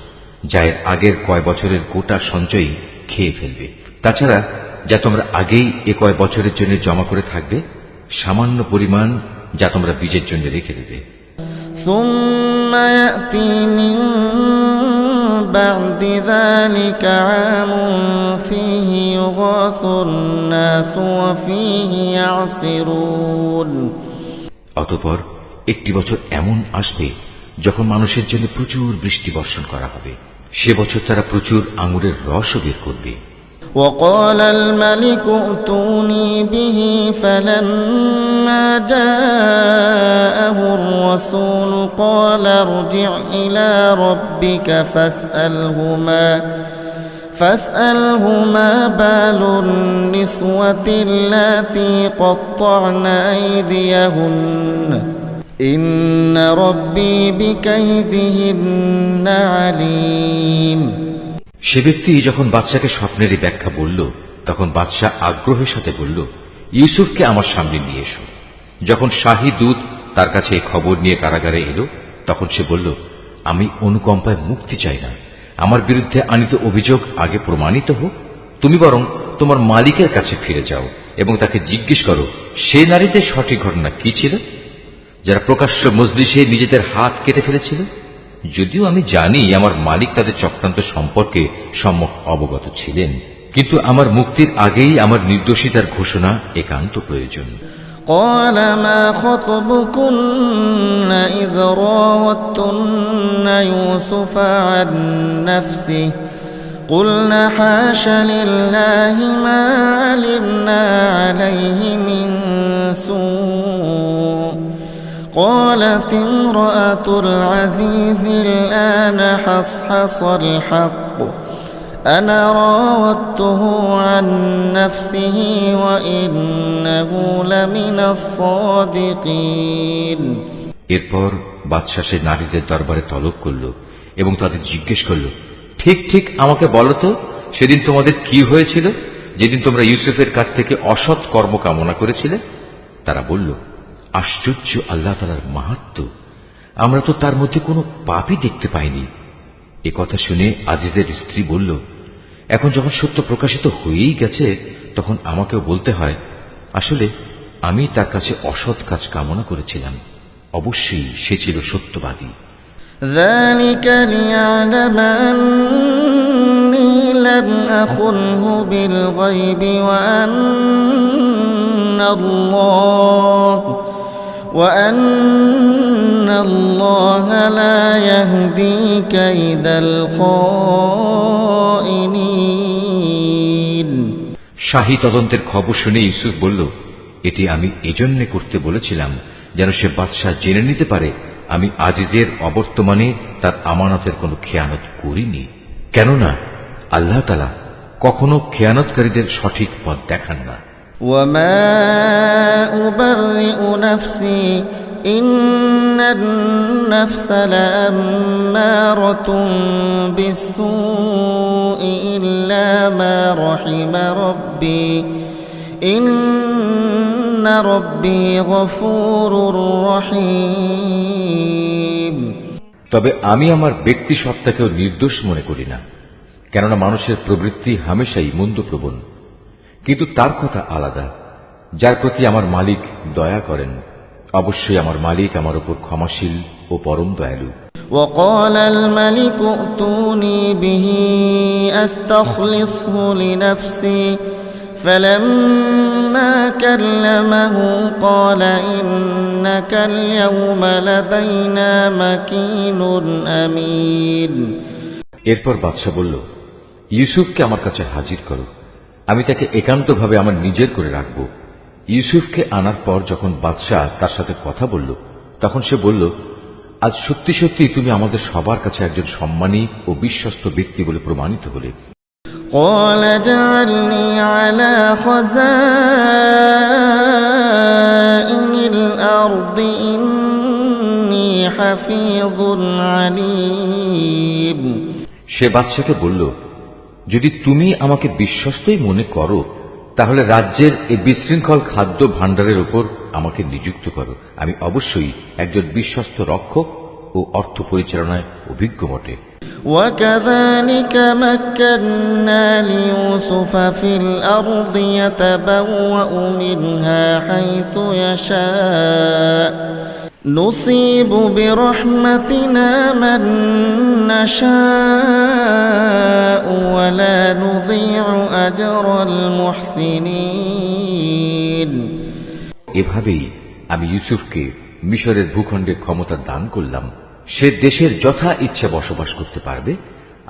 যা এর আগের কয় বছরের গোটা সঞ্চয়ই খেয়ে ফেলবে। তাছাড়া যা তোমরা আগেই এ কয় বছরের জন্য জমা করে থাকবে, সামান্য পরিমাণ যা তোমরা বীজের জন্য রেখে দেবে। ثم يأتي من بعد ذلك عام فيه يغاث الناس وفيه يعصرون। অতঃপর একটি বছর এমন আসবে যখন মানুষের জন্য প্রচুর বৃষ্টি বর্ষণ করা হবে। সে বছর তারা প্রচুর আঙুরের রসও বের করবে। وقال الملك ائتوني به فلما جاءه الرسول قال ارجع إلى ربك فاسأله ما بال النسوة اللاتي قطعن أيديهن إن ربي بكيدهن عليم। সে ব্যক্তি যখন বাদশাকে স্বপ্নের এই ব্যাখ্যা বলল, তখন বাদশাহ আগ্রহের সাথে বলল, ইউসুফকে আমার সামনে নিয়ে এসো। যখন শাহী দূত তার কাছে এই খবর নিয়ে কারাগারে এলো, তখন সে বলল, আমি অনুকম্পায় মুক্তি চাই না। আমার বিরুদ্ধে আনিত অভিযোগ আগে প্রমাণিত হোক। তুমি বরং তোমার মালিকের কাছে ফিরে যাও এবং তাকে জিজ্ঞেস করো সে নারীদের সঠিক ঘটনা কি ছিল, যারা প্রকাশ্য মজলিসে নিজেদের হাত কেটে ফেলেছিল। যদিও আমি জানি আমার মালিক তাদের চক্রান্ত সম্পর্কে সম্যক অবগত ছিলেন, কিন্তু আমার মুক্তির আগেই আমার নির্দোষিতার ঘোষণা একান্ত প্রয়োজন। قال ما خطبكن إذ راوتن يوسف عن نفسه قلنا حاش لله ما علمنا عليه من سوء قالت امرأة العزيز الآن حصحص الحق أنا راودته عن نفسه وإنه لمن الصادقين। এরপর বাদশা সে নারীদের দরবারে তলব করল এবং তাদের জিজ্ঞেস করল, ঠিক ঠিক আমাকে বলো তো, সেদিন তোমাদের কি হয়েছিল, যেদিন তোমরা ইউসুফের কাছ থেকে অসৎ কর্ম কামনা করেছিলে? তারা বলল, আশ্চর্য আল্লাহ তাআলার মাহাত্ম্য, আমরা তো তার মধ্যে কোনো পাপই দেখতে পাইনি। এ কথা শুনে আজিজের স্ত্রী বলল, এখন যখন সত্য প্রকাশিত হয়েই গেছে, তখন আমাকেও বলতে হয়, আসলে আমি তার কাছে অসৎ কাজ কামনা করেছিলাম। অবশ্যই সে ছিল সত্যবাদী। ذلك ليعلم أني لم أخنه بالغيب وأن الله لا يهدي كيد الخائنين। শাহী তদন্তের খবর শুনে ইউসুফ বলল, এটি আমি এজন্য করতে বলেছিলাম যেন সে বাদশাহ জেনে নিতে পারে আমি আজিজের অবর্তমানে তার আমানতের কোনো খেয়ানত করিনি। কেননা আল্লাহ তাআলা কখনো খেয়ানতকারীদের সঠিক পথ দেখান না। وما أبرئ نفسي إن النفس لأمارة بالسوء إلا ما رحم ربي إن ربي غفور رحيم। তবে আমি আমার ব্যক্তি সত্তাকেও নির্দোষ মনে করি না, কেননা মানুষের প্রবৃত্তি হামেশাই মন্দপ্রবণ, কিন্তু তার কথা আলাদা, যার প্রতি আমার মালিক দয়া করেন। অবশ্যই আমার মালিক আমার উপর ক্ষমাশীল ও পরম দয়ালু। وقال الملك ائتوني به أستخلصه لنفسي فلما كلمه قال إنك اليوم لدينا مكين أمين। এরপর বাদশা বলল, ইউসুফকে আমার কাছে হাজির করো, আমি তাকে একান্তভাবে আমার নিজের করে রাখব। ইউসুফকে আনার পর যখন বাদশা তার সাথে কথা বলল, তখন সে বলল, আজ সত্যি সত্যি তুমি আমাদের সবার কাছে একজন সম্মানী ও বিশ্বস্ত ব্যক্তি বলে প্রমাণিত হলে। قال اجعلني على خزائن الأرض إني حفيظ عليم। সে বাদশাকে বলল, যদি তুমি আমাকে বিশ্বস্তই মনে করো, তাহলে রাজ্যের এই বিশৃঙ্খল খাদ্য ভাণ্ডারের উপর আমাকে নিযুক্ত করো। আমি অবশ্যই একজন বিশ্বস্ত রক্ষক ও ও অর্থ পরিচালনায় অভিজ্ঞ বটে। وكذلك مكنا ليوسف في الأرض يتبوأ منها حيث يشاء نصيب برحمتنا من نشاء ولا نضيع أجر المحسنين। এভাবেই আমি ইউসুফকে মিশরের ভূখণ্ডে ক্ষমতা দান করলাম। সে দেশের যথা ইচ্ছা বসবাস করতে পারবে,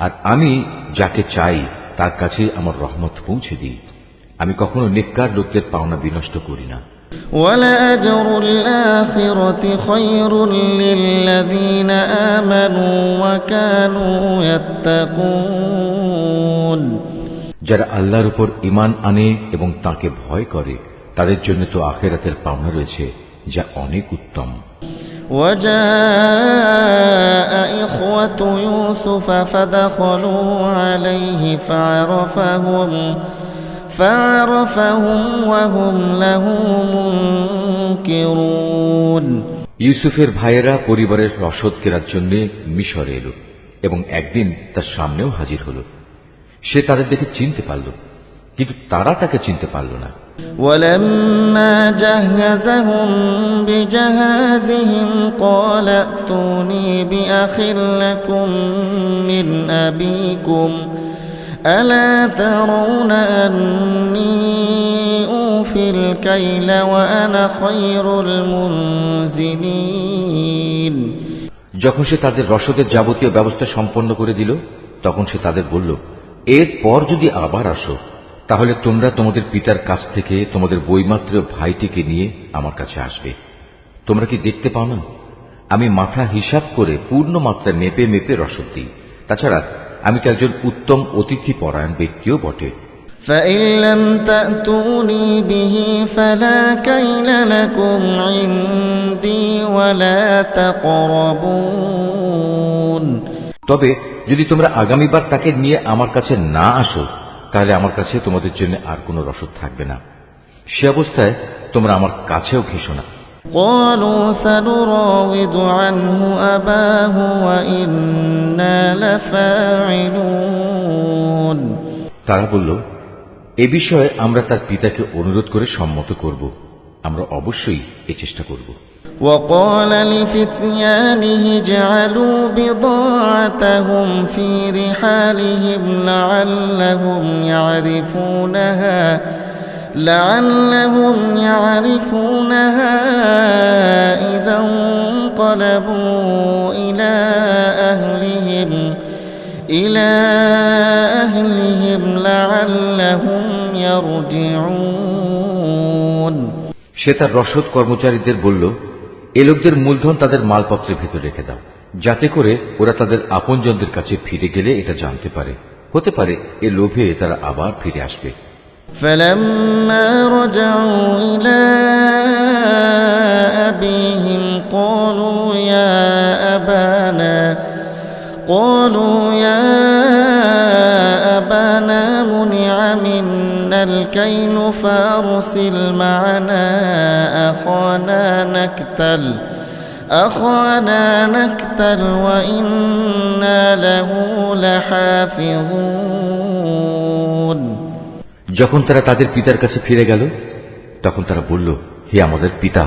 আর আমি যাকে চাই তার কাছে আমার রহমত পৌঁছে দিই। আমি কখনো নেককার লোকদের পাওনা বিনষ্ট করি না। وَلَأَجْرُ الْآخِرَةِ خَيْرٌ لِّلَّذِينَ آمَنُوا وَكَانُوا يَتَّقُونَ। যারা আল্লাহর উপর ঈমান আনে এবং তাকে ভয় করে, তাদের জন্য তো আখিরাতের পাওনা রয়েছে যা অনেক উত্তম। وجاء إخوة يوسف فدخلوا عليه فعرفهم وهم له منكرون। ইউসুফের ভাইয়েরা পরিবারের রসদ কেনার জন্য মিশরে এলো এবং একদিন তার সামনেও হাজির হল। সে তাদের দেখে চিনতে পারল, কিন্তু তারা তাকে চিনতে পারল না। ولما جهزهم بجهازهم قال ائتوني بأخ لكم من أبيكم ألا ترون أني أوفي الكيل وأنا خير المنزلين। যখন সে তাদের রসদের যাবতীয় ব্যবস্থা সম্পন্ন করে দিল, তখন সে তাদের বলল, এরপর যদি আবার আসো, তাহলে তোমরা তোমাদের পিতার কাছ থেকে তোমাদের বৈমাত্রেয় ভাইটিকে নিয়ে আমার কাছে আসবে। তোমরা কি দেখতে পাও না আমি মাথা হিসাব করে পূর্ণ মাত্রা মেপে মেপে রসদ দিই? তাছাড়া আমি তো একজন উত্তম অতিথি পরায়ণ ব্যক্তিও বটে। فإن لم تأتوني به فلا كيل لكم عندي ولا تقربون। তবে যদি তোমরা আগামীবার তাকে নিয়ে আমার কাছে না আসো, তাহলে আমার কাছে তোমাদের জন্য আর কোনো রসদ থাকবে না। সে অবস্থায় তোমরা আমার কাছেও ঘেঁষো না। قالوا سنراود عنه أباه وإنا لفاعلون। তারা বলল, এ বিষয়ে আমরা তার পিতাকে অনুরোধ করে সম্মত করব। আমরা অবশ্যই এ চেষ্টা করব। وقال لفتيانه اجعلوا بضاعتهم في رحالهم لعلهم يعرفونها إذا انقلبوا إلى أهلهم لعلهم يرجعون। সে তার রসদ কর্মচারীদের বলল, এ লোকদের মূলধন তাদের মালপত্রের ভেতর রেখে দাও, যাতে করে ওরা তাদের আপনজনদের কাছে ফিরে গেলে এটা জানতে পারে। হতে পারে এ লোভে তারা আবার ফিরে আসবে। فلما رجعوا إلى أبيهم قالوا يا أبانا منع منا الكيل فأرسل معنا أخانا نكتل وإنا له لحافظون। যখন তারা তাদের পিতার কাছে ফিরে গেল, তখন তারা বলল, হে আমাদের পিতা,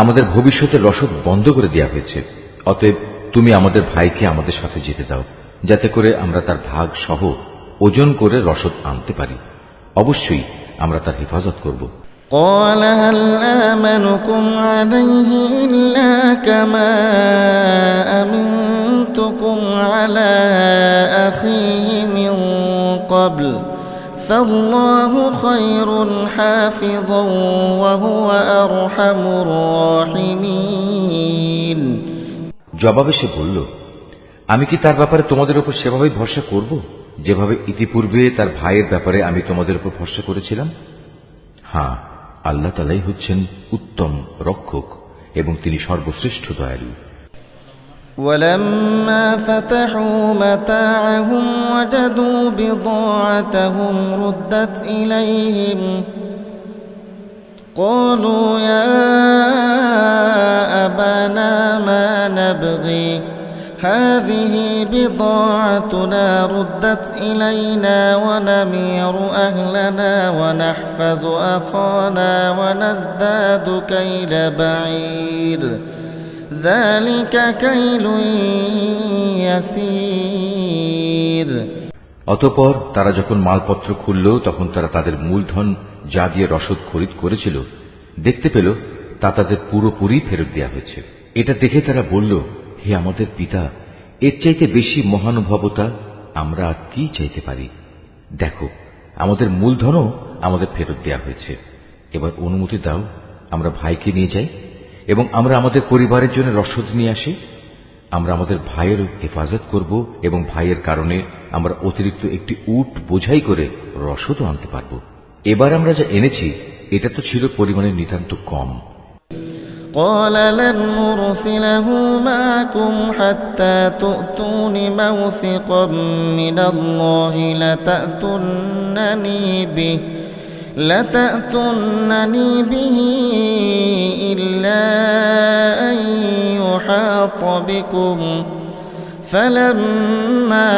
আমাদের ভবিষ্যতের রসদ বন্ধ করে দেওয়া হয়েছে। অতএব তুমি আমাদের ভাইকে আমাদের সাথে যেতে দাও, যাতে করে আমরা তার ভাগ সহ ওজন করে রসদ আনতে পারি। অবশ্যই আমরা তার হেফাজত করব। قال هل آمنكم عليه إلا كما أمنتكم على أخيه من قبل فالله خير حافظا وهو أرحم الراحمين। জবাবে সে বলল, আমি কি তার ব্যাপারে তোমাদের উপর সেভাবে ভরসা করব যেভাবে ইতিপূর্বে তার ভাইয়ের ব্যাপারে আমি তোমাদের উপর ভরসা করেছিলাম? হ্যাঁ, আল্লাহ তাআলাই হচ্ছেন উত্তম রক্ষক এবং তিনি সর্বশ্রেষ্ঠ দয়ালু। ولما فتحوا متاعهم وجدوا بضاعتهم ردت إليهم قالوا يا أبانا ما نبغي هذه بضاعتنا ردت إلينا ونمير أهلنا ونحفظ أخانا ونزداد كيل بعير ذلك كيل يسير। অতঃপর তারা যখন মালপত্র খুলল তখন তারা তাদের মূলধন যা দিয়ে রসদ খরিদ করেছিল দেখতে পেল তা তাদের পুরোপুরি ফেরত দেওয়া হয়েছে। এটা দেখে তারা বলল, হে আমাদের পিতা, এর চাইতে বেশি মহানুভবতা আমরা আর কি চাইতে পারি? দেখো, আমাদের মূলধনও আমাদের ফেরত দেওয়া হয়েছে। এবার অনুমতি দাও আমরা ভাইকে নিয়ে যাই এবং আমরা আমাদের পরিবারের জন্য রসদ নিয়ে আসি। আমরা আমাদের ভাইয়ের হেফাজত করব এবং ভাইয়ের কারণে আমরা অতিরিক্ত একটি উট বোঝাই করে রসদও আনতে পারব। এবার আমরা যা এনেছি এটা তো ছিল পরিমাণে নিতান্ত কম। قال لن نرسله معكم حتى تؤتون موثقا من الله لتأتونني به إلا أن يحاط بكم فلما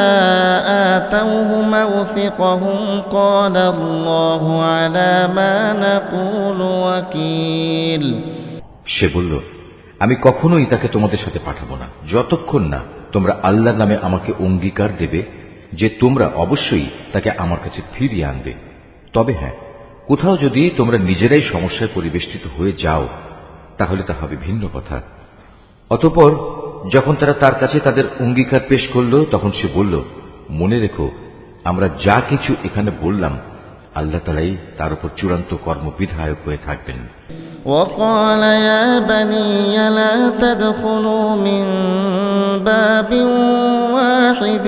آتوه موثقهم قال الله على ما نقول وكيل। সে বলল, আমি কখনোই তাকে তোমাদের সাথে পাঠাবো না যতক্ষণ না তোমরা আল্লাহর নামে আমাকে অঙ্গীকার দেবে যে তোমরা অবশ্যই তাকে আমার কাছে ফিরিয়ে আনবে। তবে হ্যাঁ, কোথাও যদি তোমরা নিজেরাই সমস্যায় পরিবেষ্টিত হয়ে যাও তাহলে তা হবে ভিন্ন কথা। অতঃপর যখন তারা তার কাছে তাদের অঙ্গীকার পেশ করল তখন সে বলল, মনে রেখো আমরা যা কিছু এখানে বললাম আল্লাহ তাআলাই তার উপর চূড়ান্ত কর্মবিধায়ক হয়ে থাকবেন। وقال يا بني لا تدخلوا من باب واحد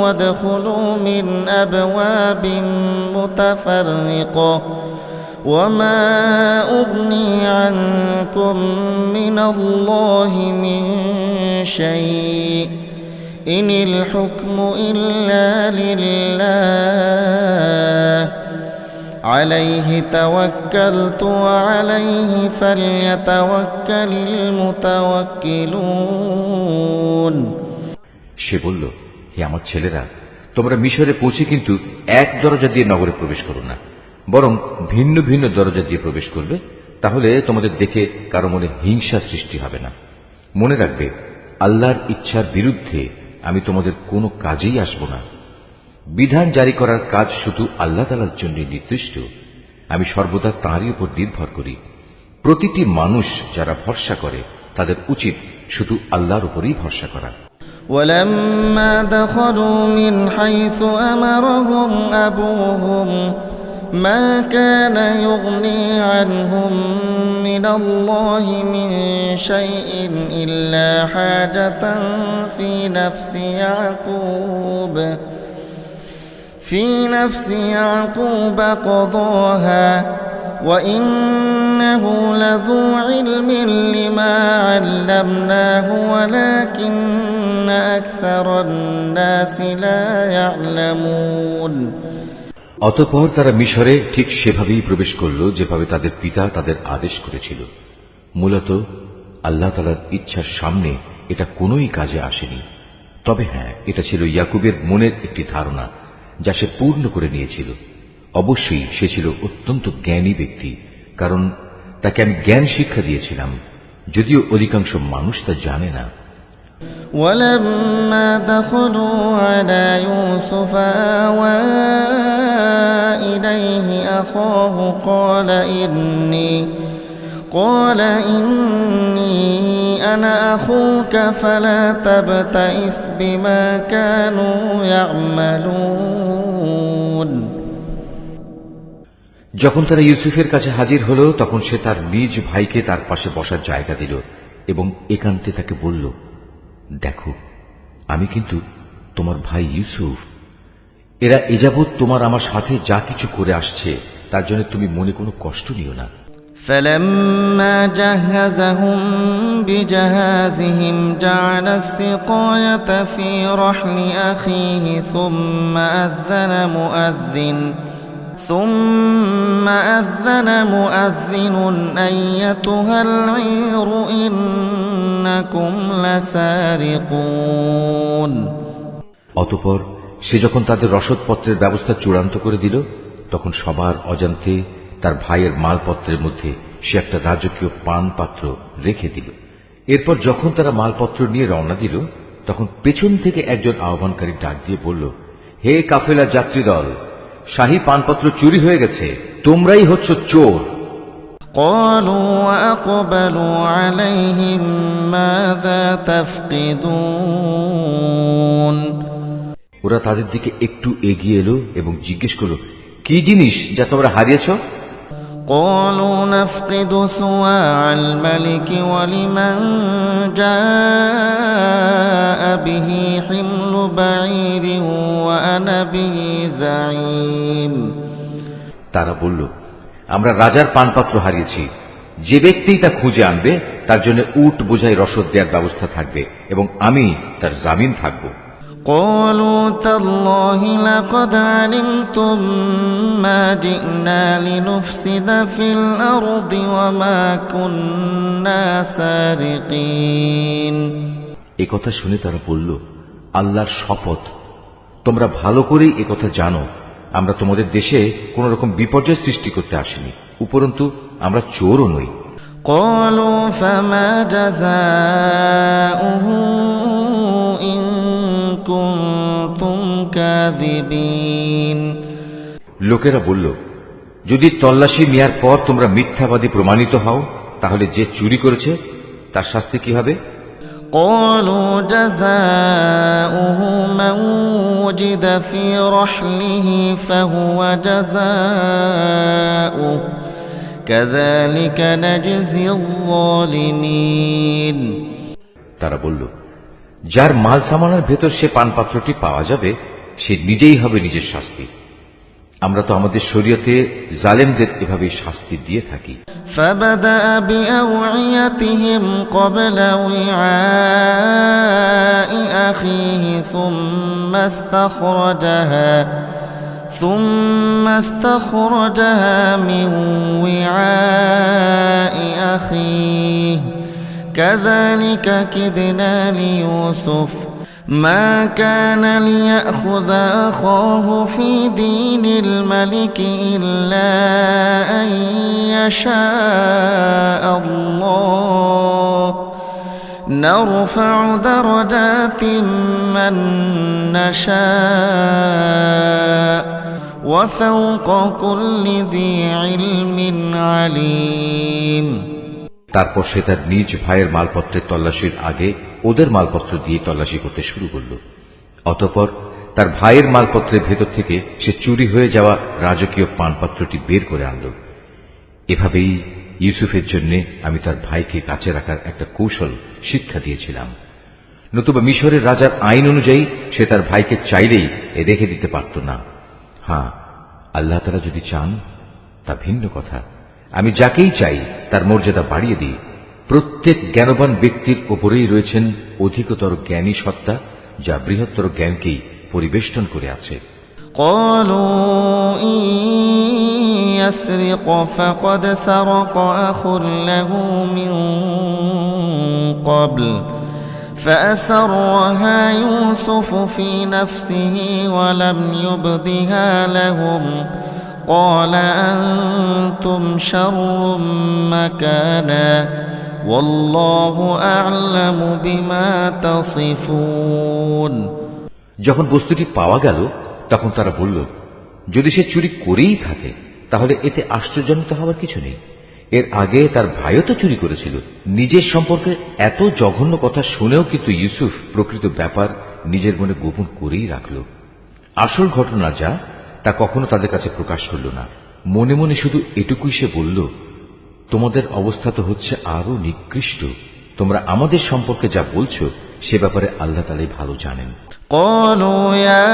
وادخلوا من أبواب متفرقة وما أغني عنكم من الله من شيء إن الحكم إلا لله عليه توكلت وعليه فليتوكل المتوكلون। সে বলল, হে আমার ছেলেরা, তোমরা মিশরে পৌঁছে কিন্তু এক দরজা দিয়ে নগরে প্রবেশ করো না, বরং ভিন্ন ভিন্ন দরজা দিয়ে প্রবেশ করবে, তাহলে তোমাদের দেখে কারো মনে হিংসা সৃষ্টি হবে না। মনে রাখবে আল্লাহর ইচ্ছার বিরুদ্ধে আমি তোমাদের কোনো কাজেই আসব না। বিধান জারি করার কাজ শুধু আল্লাহ তাআলার জন্য নির্দিষ্ট। আমি সর্বদা তাঁরই উপর নির্ভর করি। প্রতিটি মানুষ যারা ভরসা করে তাদের উচিত শুধু আল্লাহর উপরই ভরসা করা। ولما دخلوا من حيث أمرهم أبوهم ما كان يغني عنهم من الله من شيء إلا حاجة في نفس يعقوب قضاها وإنه لذو علم لما علمناه ولكن أكثر الناس لا يعلمون। অতঃপর তারা মিশরে ঠিক সেভাবেই প্রবেশ করল যেভাবে তাদের পিতা তাদের আদেশ করেছিল। মূলত আল্লাহ তাআলার ইচ্ছার সামনে এটা কোনোই কাজে আসেনি। তবে হ্যাঁ, এটা ছিল ইয়াকুবের মনের একটি ধারণা যা সে পূর্ণ করে নিয়েছিল। অবশ্যই সে ছিল অত্যন্ত জ্ঞানী ব্যক্তি, কারণ তাকে আমি জ্ঞান শিক্ষা দিয়েছিলাম, যদিও অধিকাংশ মানুষ তা জানে না। ولما دخلوا على يوسف آوى إليه أخاه قال إني أنا أخوك فلا تبتئس بما كانوا يعملون। যখন তারা ইউসুফের কাছে হাজির হল তখন সে তার নিজ ভাইকে তার পাশে বসার জায়গা দিল এবং একান্তে তাকে বলল, দেখো আমি কিন্তু তোমার ভাই ইউসুফ। এরা এযাবৎ তোমার আমার সাথে যা কিছু করে আসছে তার জন্য তুমি মনে কোনো কষ্ট নিও না। فلما جهزهم بجهازهم جعل السقاية في رحل أخيه ثم أذن مؤذن ثم أذن مؤذن أيتها العير إنكم لسارقون অতঃপর সে যখন তাদের রসদপত্রের ব্যবস্থা চূড়ান্ত করে দিল, তখন সবার অজান্তে তার ভাইয়ের মালপত্রের মধ্যে সে একটা রাজকীয় পান পাত্র রেখে দিল। এরপর যখন তারা মালপত্র নিয়ে রওনা দিল, তখন পেছন থেকে একজন আহ্বানকারী ডাক দিয়ে বলল, হে কাফেলা যাত্রী দল, শাহী পানপত্র চুরি হয়ে গেছে, তোমরাই হচ্ছ চোর। قالوا وأقبلوا عليهم ماذا تفقدون ওরা তাদের দিকে একটু এগিয়ে এলো এবং জিজ্ঞেস করল, কি জিনিস যা তোমরা হারিয়েছ? قالوا نفقد سواع الملك ولمن جاء به حمل بعير وأنا به زعيم তারা বলল, আমরা রাজার পানপাত্র হারিয়েছি। যে ব্যক্তি তা খুঁজে আনবে তার জন্য উট বোঝাই রসদ দেওয়ার ব্যবস্থা থাকবে এবং আমি তার জামিন থাকব। قالوا تالله لقد علمتم ما جئنا لنفسد في الأرض وما كنا سارقين এ কথা শুনে তারা বলল, আল্লাহর শপথ, তোমরা ভালো করেই এ কথা জানো, আমরা তোমাদের দেশে কোন রকম বিপর্যয় সৃষ্টি করতে আসিনি, উপরন্তু আমরা চোরও নই। قالوا فما جزاؤه إن كنتم كاذبين লোকেরা বলল, যদি তল্লাশি নেয়ার পর তোমরা মিথ্যাবাদী প্রমাণিত হও, তাহলে যে চুরি করেছে তার শাস্তি কি হবে? قالوا جزاؤه من وجد في رحله فهو جزاؤه كذلك نجزي الظالمين তারা বলল, যার মাল সামানের ভেতর সে পানপাত্রটি পাওয়া যাবে সে নিজেই হবে নিজের শাস্তি। আমরা তো আমাদের শরীয়তে জালেমদের এভাবে শাস্তি দিয়ে থাকি। فبدأ بأوعيتهم قبل وعاء أخيه ثم استخرجها من وعاء أخيه كذلك كدنا ليوسف ما كان ليأخذ أخاه في دين الملك إلا أن يشاء الله نرفع درجات من نشاء وفوق كل ذي علم عليم তারপর সে তার নিজ ভাইয়ের মালপত্রের তল্লাশির আগে ওদের মালপত্র দিয়ে তল্লাশি করতে শুরু করল। অতঃপর তার ভাইয়ের মালপত্রের ভেতর থেকে সে চুরি হয়ে যাওয়া রাজকীয় পানপাত্রটি বের করে আনল। এভাবেই ইউসুফের জন্য আমি তার ভাইকে কাছে রাখার একটা কৌশল শিক্ষা দিয়েছিলাম। নতুবা মিশরের রাজার আইন অনুযায়ী সে তার ভাইকে চাইলেই রেখে দিতে পারত না। হ্যাঁ, আল্লাহ তাআলা যদি চান তা ভিন্ন কথা। আমি যাকেই চাই তার মর্যাদা বাড়িয়ে দিই। প্রত্যেক জ্ঞানবান ব্যক্তির ওপরেই রয়েছেন অধিকতর জ্ঞানী সত্তা, যা বৃহত্তর জ্ঞানকেই পরিবেষ্টন করে আছে। قالوا إن يسرق فقد سرق أخ له من قبل فأسرها يوسف في نفسه ولم يبدها لهم قال أنتم شر مكانا والله أعلم بما تصفون যখন বস্তুটি পাওয়া গেল তখন তারা বলল, যদি সে চুরি করেই থাকে তাহলে এতে আশ্চর্যজনক হওয়ার কিছু নেই। এর আগে তার ভাইও তো চুরি করেছিল। নিজের সম্পর্কে এত জঘন্য কথা শুনেও কিন্তু ইউসুফ প্রকৃত ব্যাপার নিজের মনে গোপন করেই রাখল। আসল ঘটনা যা তা কখনো তাদের কাছে প্রকাশ করল না। মনে মনে শুধু এটুকুই সে বলল, তোমাদের অবস্থা তো হচ্ছে আরো নিকৃষ্ট। তোমরা আমাদের সম্পর্কে যা বলছো সে ব্যাপারে আল্লাহ তাআলাই ভালো জানেন। قالوا يا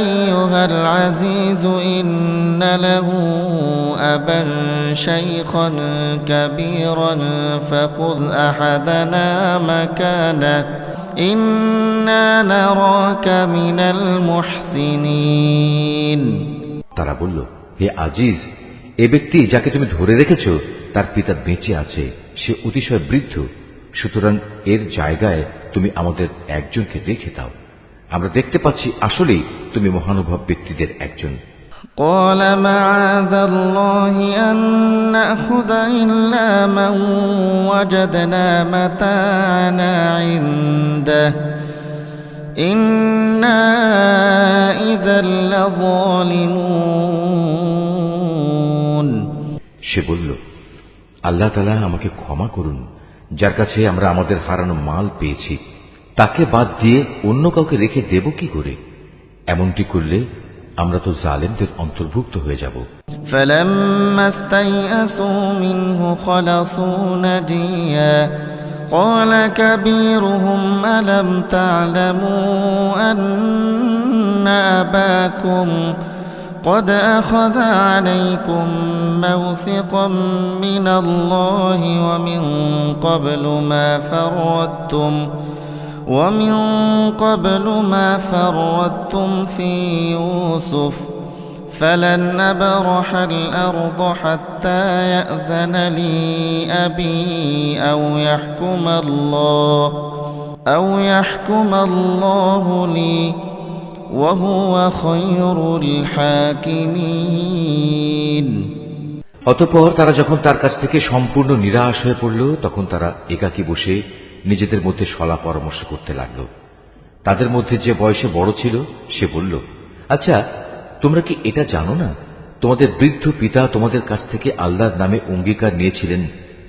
أيها العزيز إن له أبا شيخا كبيرا فخذ أحدنا مكانه إنا نراك من المحسنين তারা বলল, হে আজিজ, এ ব্যক্তি যাকে তুমি ধরে রেখেছ তার পিতা বেঁচে আছে, সে অতিশয় বৃদ্ধ, সুতরাং এর জায়গায় তুমি আমাদের একজনকে রেখে দাও। আমরা দেখতে পাচ্ছি আসলেই তুমি মহানুভব ব্যক্তিদের একজন। قال معاذ الله أن نأخذ إلا من وجدنا متاعنا عنده إنا إذا لظالمون সে বলল, আল্লাহ তাআলা আমাকে ক্ষমা করুন, যার কাছে আমরা আমাদের হারানো মাল পেয়েছি তাকে বাদ দিয়ে অন্য কাউকে রেখে দেব কি করে? এমনটি করলে আমরা তো জালেমদের অন্তর্ভুক্ত হয়ে যাব। فلما استيئسوا منه خلصوا نجيا قال كبيرهم ألم تعلموا أن أباكم قد أخذ عليكم موثقا من الله ومن قبل ما فرطتم في يوسف فلن أبرح الأرض حتى يأذن لي أبي أو يحكم الله لي وهو خير الحاكمين অতঃপর তারা যখন তার কাছ থেকে সম্পূর্ণ নিরাশ হয়ে পড়ল, তখন তারা একাকী বসে নিজেদের মধ্যে সলা পরামর্শ করতে লাগলো। তাদের মধ্যে যে বয়সে বড় ছিল সে বলল, আচ্ছা, তোমরা কি এটা জানো না তোমাদের বৃদ্ধ পিতা তোমাদের কাছ থেকে আল্লাহর নামে অঙ্গীকার নিয়েছিলেন?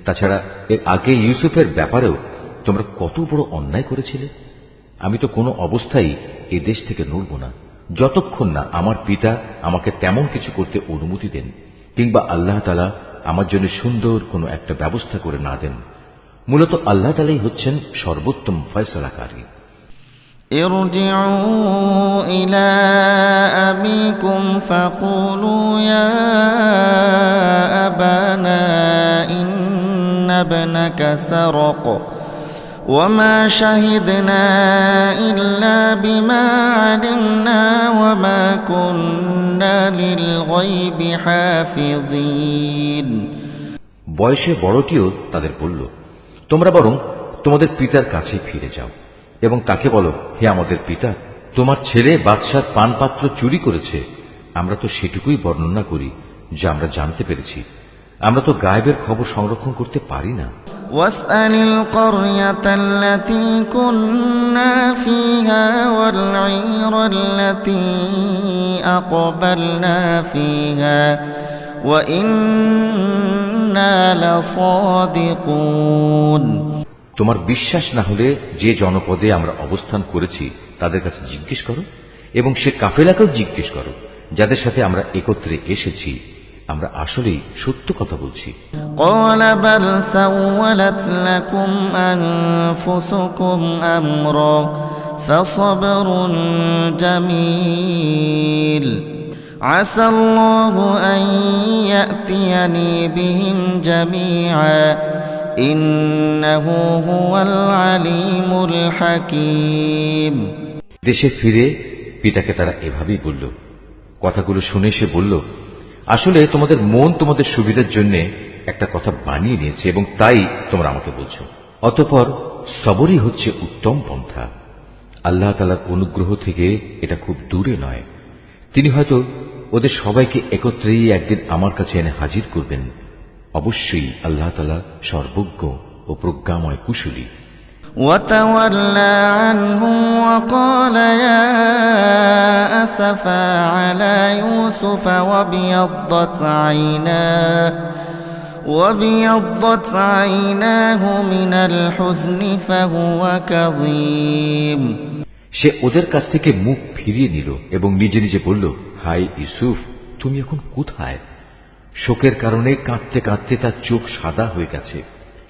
তাছাড়া এর আগে ইউসুফের ব্যাপারেও তোমরা কত বড় অন্যায় করেছিলে। আমি তো কোনো অবস্থায় এ দেশ থেকে নড়ব না যতক্ষণ না আমার পিতা আমাকে তেমন কিছু করতে অনুমতি দেন, কিংবা আল্লাহ তাআলা আমার জন্য সুন্দর কোনো একটা ব্যবস্থা করে না দেন। মূলত আল্লাহ তাআলাই হচ্ছেন সর্বোত্তম ফয়সালাকারী। ارجعوا إلى أبيكم فقولوا يا أبانا إن ابنك سرق وما شهدنا إلا بما علمنا وما كنا للغيب حافظين বয়সে বড়টিও তাদের বলল, তোমরা বরং তোমাদের পিতার কাছে ফিরে যাও এবং তাকে বলো, হে আমাদের পিতা, তোমার ছেলে বাদশার পানপাত্র চুরি করেছে। আমরা তো সেটুকুই বর্ণনা করি যা আমরা জানতে পেরেছি, আমরা তো গায়েবের খবর সংরক্ষণ করতে পারি না। واسأل القرية التي كنا فيها والعير التي أقبلنا فيها وإنا لصادقون তোমার বিশ্বাস না হলে যে জনপদে আমরা অবস্থান করেছি তাদের কাছে জিজ্ঞেস করো, এবং সে কাফেলাকেও জিজ্ঞেস করো যাদের সাথে আমরা একত্রে এসেছি। আমরা আসলেই সত্য কথা বলছি। قال بل سولت لكم أنفسكم أمرا فصبر جميل عسى الله أن يأتيني بهم جميعا إنه هو العليم الحكيم দেশে ফিরে পিতাকে তারা এভাবেই বলল। কথাগুলো শুনে সে বলল, আসলে তোমাদের মন তোমাদের সুবিধার জন্য একটা কথা বানিয়ে নিয়েছে এবং তাই তোমরা আমাকে বলছো। অতঃপর সবরই হচ্ছে উত্তম পন্থা। আল্লাহ তাআলার অনুগ্রহ থেকে এটা খুব দূরে নয়। তিনি হয়তো ওদের সবাইকে একত্রেই একদিন আমার কাছে এনে হাজির করবেন। অবশ্যই আল্লাহ তাআলা সর্বজ্ঞ ও প্রজ্ঞাময় কুশলী। وتولى عنهم وقال يا أسفا على يوسف وابيضت عيناه من الحزن فهو كظيم সে ওদের কাছ থেকে মুখ ফিরিয়ে নিল এবং নিজে নিজে বলল, হায় ইউসুফ, তুমি এখন কোথায়? শোকের কারণে কাঁদতে কাঁদতে তার চোখ সাদা হয়ে গেছে।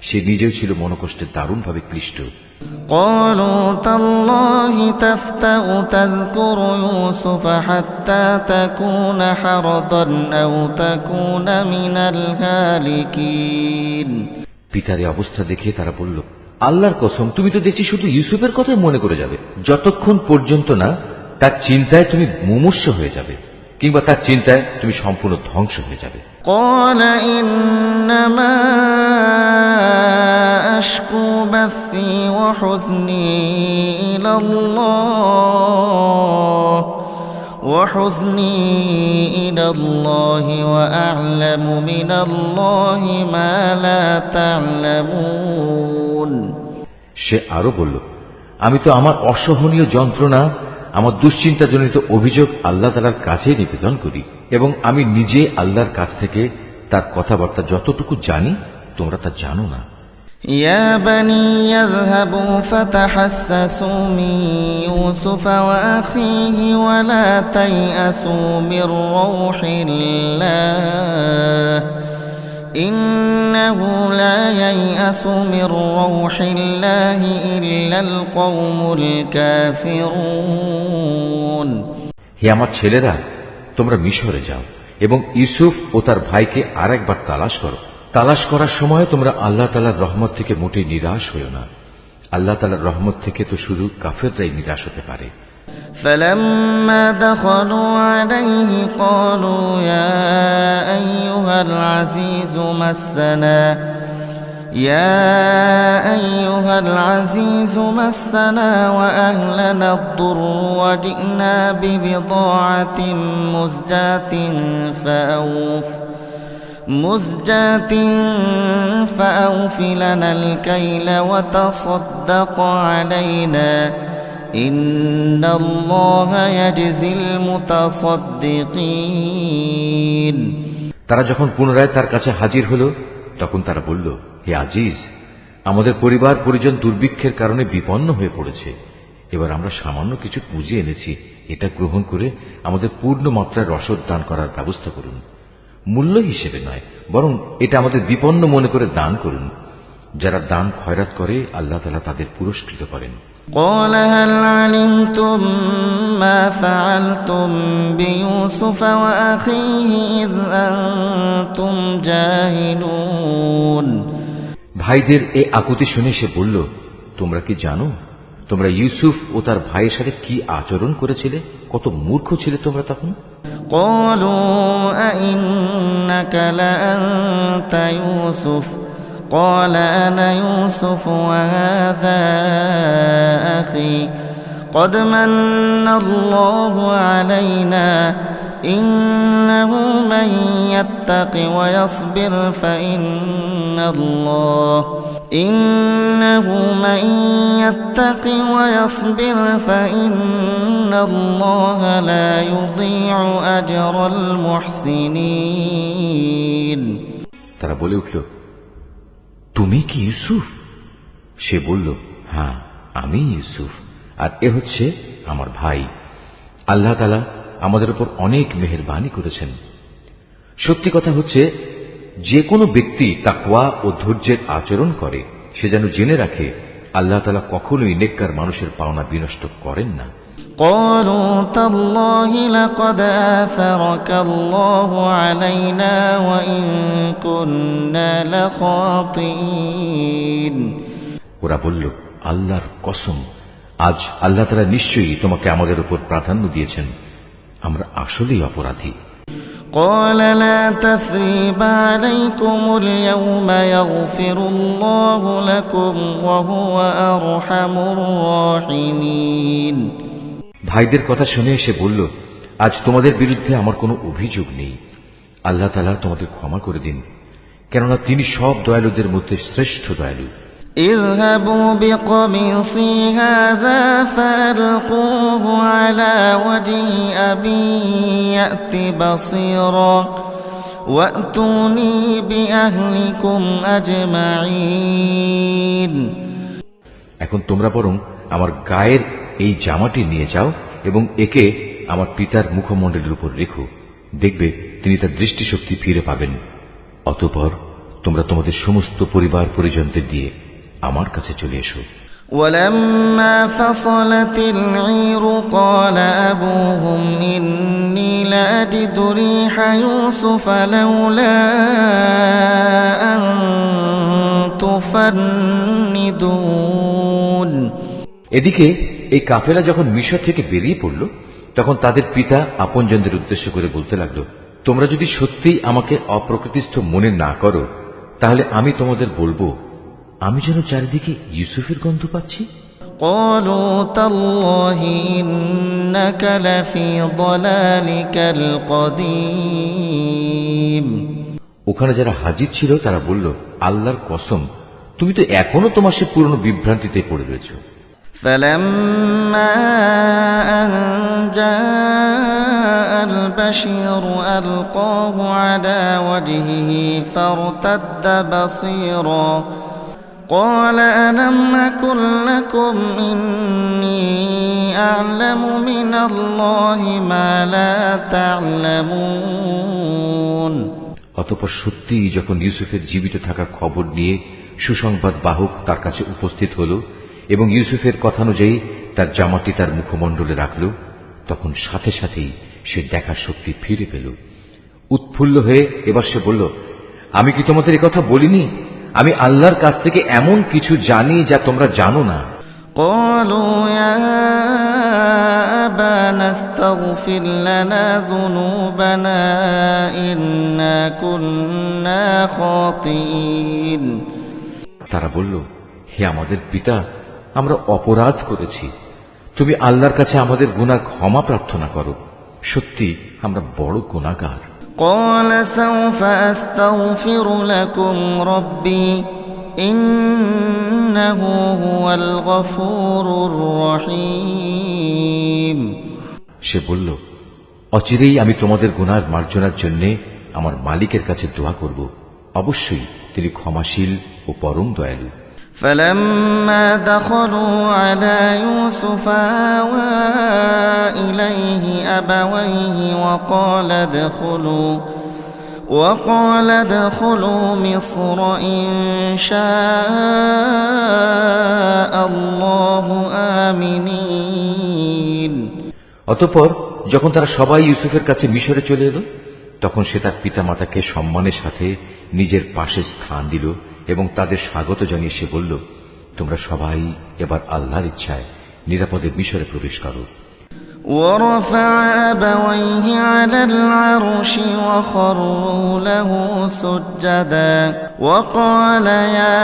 সে নিজেও ছিল মনোকষ্টে দারুণভাবে ক্লিষ্ট। قالوا تالله تفتأ تذكر يوسف حتى تكون حرضا أو تكون من الهالكين পিতার অবস্থা দেখে তারা বলল, আল্লাহর কসম, তুমি তো দেখছি শুধু ইউসুফের কথাই মনে করে যাবে, যতক্ষণ পর্যন্ত না তার চিন্তায় তুমি মুমূর্ষ হয়ে যাবে, কিংবা তার চিন্তায় তুমি সম্পূর্ণ ধ্বংস হয়ে যাবে। قال إنما أشكو بثي وحزني إلى الله وأعلم من الله ما لا تعلمون। সে আরো বলল, আমি তো আমার অসহনীয় যন্ত্রণা, আমার দুশ্চিন্তাজনিত অভিযোগ আল্লাহ তাআলার কাছে নিবেদন করি, এবং আমি নিজে আল্লাহর কাছ থেকে তার কথাবার্তা যতটুকু জানি তোমরা তা জানো না। يا بني يذهبوا فتحسسوا من يوسف وأخيه ولا تيأسوا من روح الله إنه لا ييأس من روح الله إلا القوم الكافرون। হে আমার ছেলেরা, তোমরা মিশরে যাও এবং ইউসুফ ও তার ভাইকে আরেকবার তালাশ করো। তালাশ করার সময় তোমরা আল্লাহ তাআলার রহমত থেকে মোটেই নিরাশ হইও না। আল্লাহ তাআলার রহমত থেকে তো শুধু কাফেররাই নিরাশ হতে পারে। فلما دخلوا عليه قالوا يا أيها العزيز مسنا وأهلنا الضر وجئنا ببضاعة مزجاة فأوف لنا الكيل وتصدق علينا إن الله يجزي المتصدقين। তারা যখন পুনরায় তার কাছে হাজির হল, তখন তারা বলল, হে আজিজ, আমাদের পরিবার পরিজন দুর্ভিক্ষের কারণে বিপন্ন হয়ে পড়েছে। এবার আমরা সামান্য কিছু পুঁজি এনেছি, এটা গ্রহণ করে আমাদের পূর্ণ মাত্রায় রসদ দান করার ব্যবস্থা করুন। মূল্য হিসেবে নয়, বরং এটা আমাদের বিপন্ন মনে করে দান করুন। যারা দান খয়রাত করে আল্লাহ তাআলা তাদের পুরস্কৃত করেন। قال هل علمتم ما فعلتم بيوسف وأخيه إذ أنتم جاهلون। ভাইদের এই আকুতি শুনে সে বলল, তোমরা কি জানো তোমরা ইউসুফ ও তার ভাইয়ের সাথে কি আচরণ করেছিলে? কত মূর্খ ছিলে তোমরা তখন। قالوا أئنك لأنت يوسف قال أنا يوسف وهذا أخي قد من الله علينا إنه من يتق ويصبر فإن الله لا يضيع أجر المحسنين। তারা বলে উঠল, তুমি কি ইউসুফ? সে বলল, হ্যাঁ, আমি ইউসুফ, আর এ হচ্ছে আমার ভাই। আল্লাহ তাআলা আমাদের উপর অনেক মেহেরবানি করেছেন। সত্যি কথা হচ্ছে, যে কোনো ব্যক্তি তাকওয়া ও ধৈর্যের আচরণ করে সে যেন জেনে রাখে আল্লাহ তাআলা কখনোই নেককার মানুষের পাওনা বিনষ্ট করেন না। قالوا تالله لقد آثرك الله علينا وإن كنا لخاطئين। ওরা বলল, আল্লাহর কসম, আজ আল্লাহ তাআলা নিশ্চয়ই তোমাকে আমাদের উপর প্রাধান্য দিয়েছেন, আমরা আসলেই অপরাধী। قال لا تثريب عليكم اليوم يغفر الله لكم وهو أرحم الراحمين। ভাইদের কথা শুনে সে বলল, আজ তোমাদের বিরুদ্ধে আমার কোনো অভিযোগ নেই, আল্লাহ তাআলা তোমাদের ক্ষমা করে দিন, কেননা তিনি সব দয়ালুদের মধ্যে শ্রেষ্ঠ দয়ালু। اذهبوا بقميصي هذا فألقوه على وجه أبي يأت بصيرا وأتوني بأهلكم أجمعين। এখন তোমরা বরং আমার গায়ের এই জামাটি নিয়ে যাও এবং একে আমার পিতার মুখমণ্ডলের উপর রেখো, দেখবে তিনি তার দৃষ্টিশক্তি ফিরে পাবেন। অতঃপর তোমরা তোমাদের সমস্ত পরিবার পরিজনদের দিয়ে আমার কাছে চলে এসো। ولما فصلت العير قال أبوهم إني لأجد ريح يوسف لولا أن تفندون। এদিকে এই কাফেলা যখন মিশর থেকে বেরিয়ে পড়ল, তখন তাদের পিতা আপনজনদের উদ্দেশ্য করে বলতে লাগল, তোমরা যদি সত্যিই আমাকে অপ্রকৃতিস্থ মনে না করো, তাহলে আমি তোমাদের বলবো, আমি যেন চারিদিকে ইউসুফের গন্ধ পাচ্ছি। قالوا تالله إنك لفي ضلالك القديم ওখানে যারা হাজির ছিল তারা বলল, আল্লাহর কসম, তুমি তো এখনো তোমার সে পুরনো বিভ্রান্তিতে পড়ে রয়েছ। فلما أن جاء البشير ألقاه على وجهه فارتد بصيرا قال ألم أقل لكم إني أعلم من الله ما لا تعلمون। অতঃপর সত্যিই যখন ইউসুফের জীবিত থাকার খবর নিয়ে সুসংবাদ বাহক তার কাছে উপস্থিত হল এবং ইউসুফের কথানুযায়ী তার জামাটি তার মুখমণ্ডলে রাখল, তখন সাথে সাথেই সে দেখার শক্তি ফিরে পেল। উৎফুল্ল হয়ে এবার সে বলল, আমি কি তোমাদের কথা বলিনি? আমি আল্লাহর কাছ থেকে এমন কিছু জানি যা তোমরা জানো না। قالوا يا أبانا استغفر لنا ذنوبنا إنا كنا خاطئين। তারা বলল, হে আমাদের পিতা, আমরা অপরাধ করেছি, তুমি আল্লাহর কাছে আমাদের গুনাহ ক্ষমা প্রার্থনা করো, সত্যি আমরা বড় গুনাহগার। قال سوف أستغفر لكم ربي إنه هو الغفور الرحيم। সে বলল, অচিরেই আমি তোমাদের গুনাহ মার্জনার জন্য আমার মালিকের কাছে দোয়া করব, অবশ্যই তিনি ক্ষমাশীল ও পরম দয়ালু। فلما دخلوا على يوسف آوى إليه أبويه وقال ادخلوا مصر إن شاء الله آمنين। অতঃপর যখন তারা সবাই ইউসুফের কাছে মিশরে চলে এলো, তখন সে তার পিতামাতাকে সম্মানের সাথে নিজের পাশে স্থান দিল এবং তাদের স্বাগত জানিয়ে সে বলল, তোমরা সবাই এবার আল্লাহর ইচ্ছায় নিরাপদে মিশরে প্রবেশ করো। ورفع أبويه على العرش وخروا له سجدا وقال يا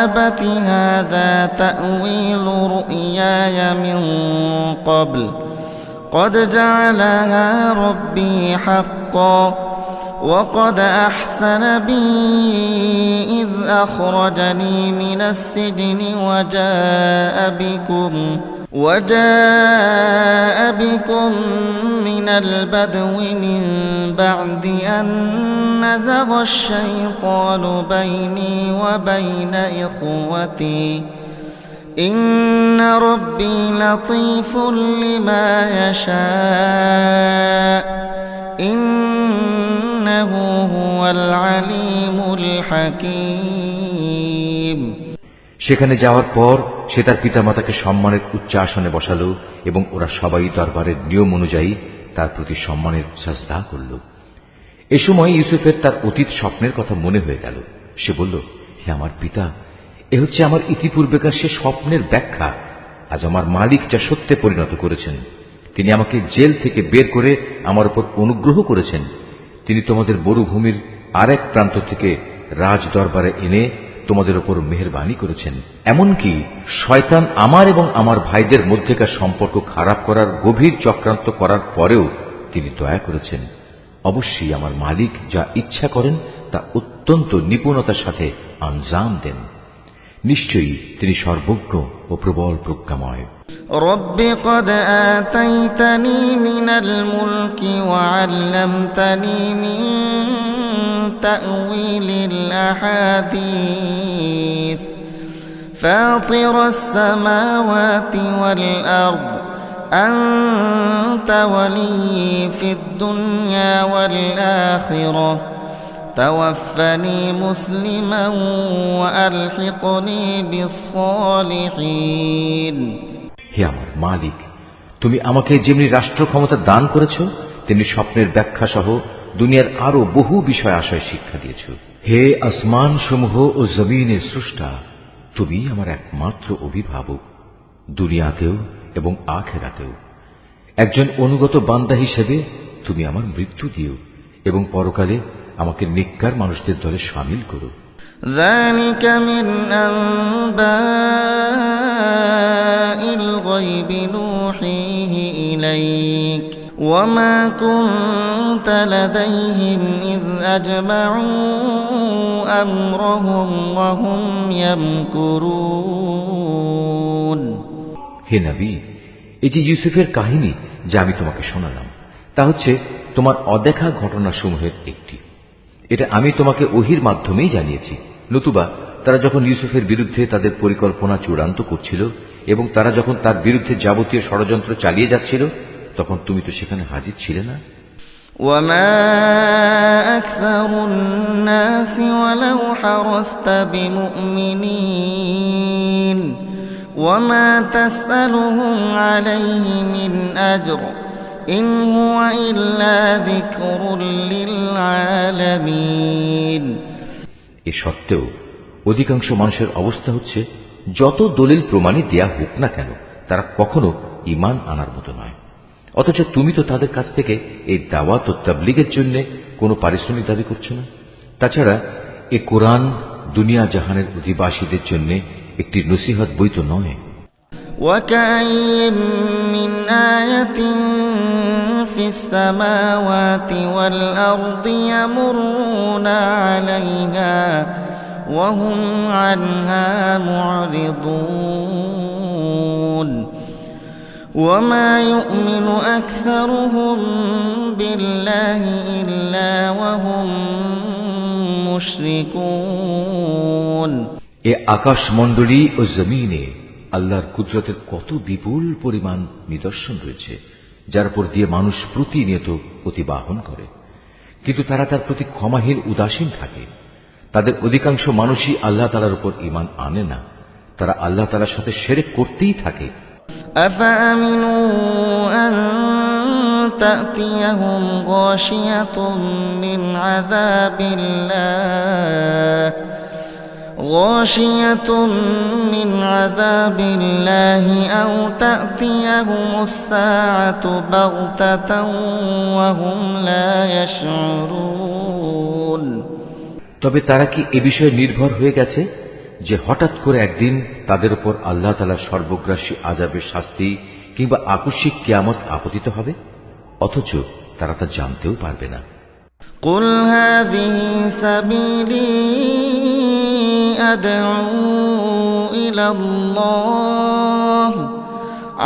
أبت هذا تأويل رؤياي من قبل قد جعلها ربي حقا وقد أحسن بي إذ أخرجني من السجن وجاء بكم من البدو من بعد أن نزغ الشيطان بيني وبين إخوتي إن ربي لطيف لما يشاء إنه هو العليم الحكيم। সেখানে যাওয়ার পর সে তার পিতামাতাকে সম্মানের উচ্চ আসনে বসালো এবং ওরা সবাই দরবারের নিয়ম অনুযায়ী তার প্রতি সম্মানের সাজদা করল। এ সময় ইউসুফের তার অতীত স্বপ্নের কথা মনে হয়ে গেল। সে বলল, হে আমার পিতা, এ হচ্ছে আমার ইতিপূর্বেকার সে স্বপ্নের ব্যাখ্যা। আজ আমার মালিক যা সত্যে পরিণত করেছেন, তিনি আমাকে জেল থেকে বের করে আমার উপর অনুগ্রহ করেছেন। তিনি তোমাদের মরুভূমির আরেক প্রান্ত থেকে রাজ দরবারে এনে তোমাদের উপর মেহেরবানি করেছেন। এমনকি শয়তান আমার এবং আমার ভাইদের মধ্যেকার সম্পর্ক খারাপ করার গভীর চক্রান্ত করার পরেও তিনি দয়া করেছেন। অবশ্যই আমার মালিক যা ইচ্ছা করেন তা অত্যন্ত নিপুণতার সাথে আঞ্জাম দেন। নিশ্চয়ই তিনি সর্বজ্ঞ ও প্রবল প্রজ্ঞাময়। رب قد آتيتني من الملك وعلمتني من تأويل الأحاديث فاطر السماوات والأرض أنت ولي في الدنيا والآخرة توفني مسلما وألحقني بالصالحين। হে আমার মালিক, তুমি আমাকে যেমনি রাষ্ট্র ক্ষমতা দান করেছ, তেমনি স্বপ্নের ব্যাখ্যা সহ দুনিয়ার আরো বহু বিষয় আশয় শিক্ষা দিয়েছ। হে আসমান সমূহ ও জমিনের স্রষ্টা, তুমি আমার একমাত্র অভিভাবক, দুনিয়াতেও এবং আখিরাতেও। একজন অনুগত বান্দা হিসেবে তুমি আমার মৃত্যু দিও এবং পরকালে আমাকে নেককার মানুষদের দলে শামিল করো। ذلك من أنباء الغيب نوحيه إليك وما كنت لديهم إذ أجمعوا أمرهم وهم يمكرون। হে নবী, এই যে ইউসুফের কাহিনী যা আমি তোমাকে শোনালাম তা হচ্ছে তোমার অদেখা ঘটনাসমূহের একটি। এটা আমি তোমাকে ওহির মাধ্যমেই জানিয়েছি। নতুবা তারা যখন ইউসুফের বিরুদ্ধে তাদের পরিকল্পনা চূড়ান্ত করছিল এবং তারা যখন তার বিরুদ্ধে যাবতীয় ষড়যন্ত্র চালিয়ে যাচ্ছিল, তখন তুমি তো সেখানে হাজির ছিলে না। وما أكثر الناس ولو حرصت بمؤمنين وما تسألهم عليه من أجر إن هو إلا ذكر للعالمين। এ সত্ত্বেও অধিকাংশ মানুষের অবস্থা হচ্ছে, যত দলিল প্রমাণই দেয়া হোক না কেন তারা কখনো ঈমান আনার মতো নয়। অথচ তুমি তো তাদের কাছ থেকে এই দাওয়াত ও তাবলীগের জন্য কোনো পারিশ্রমিক দাবি করছো না। তাছাড়া এ কোরআন দুনিয়া জাহানের অধিবাসীদের জন্য একটি নসিহত বই তো নয়। وكأين من آية في السماوات والأرض يمرون عليها وهم عنها معرضون وما يؤمن أكثرهم بالله إلا وهم مشركون। এ আকাশমণ্ডলী ও জমিনে আল্লাহর কুদরতের কত বিপুল পরিমাণ নিদর্শন রয়েছে, যার উপর দিয়ে মানুষ প্রতিনিয়ত অতিবাহন করে, কিন্তু তারা তার প্রতি ক্ষমাহীন উদাসীন থাকে। তাদের অধিকাংশ মানুষই আল্লাহ তাআলার উপর ঈমান আনে না, তারা আল্লাহ তাআলার সাথে শিরক করতেই থাকে। أفأمنوا أن تأتيهم غاشية من عذاب الله أو تأتيهم الساعة بغتة وهم لا يشعرون। তবে তারা কি এ বিষয়ে নির্ভর হয়ে গেছে যে হঠাৎ করে একদিন তাদের উপর আল্লাহ তাআলার সর্বগ্রাসী আযাবের শাস্তি কিংবা আকস্মিক কিয়ামত আপতিত হবে, অথচ তারা তা জানতেও পারবে না। قل هذه سبيلي أدعو إلى الله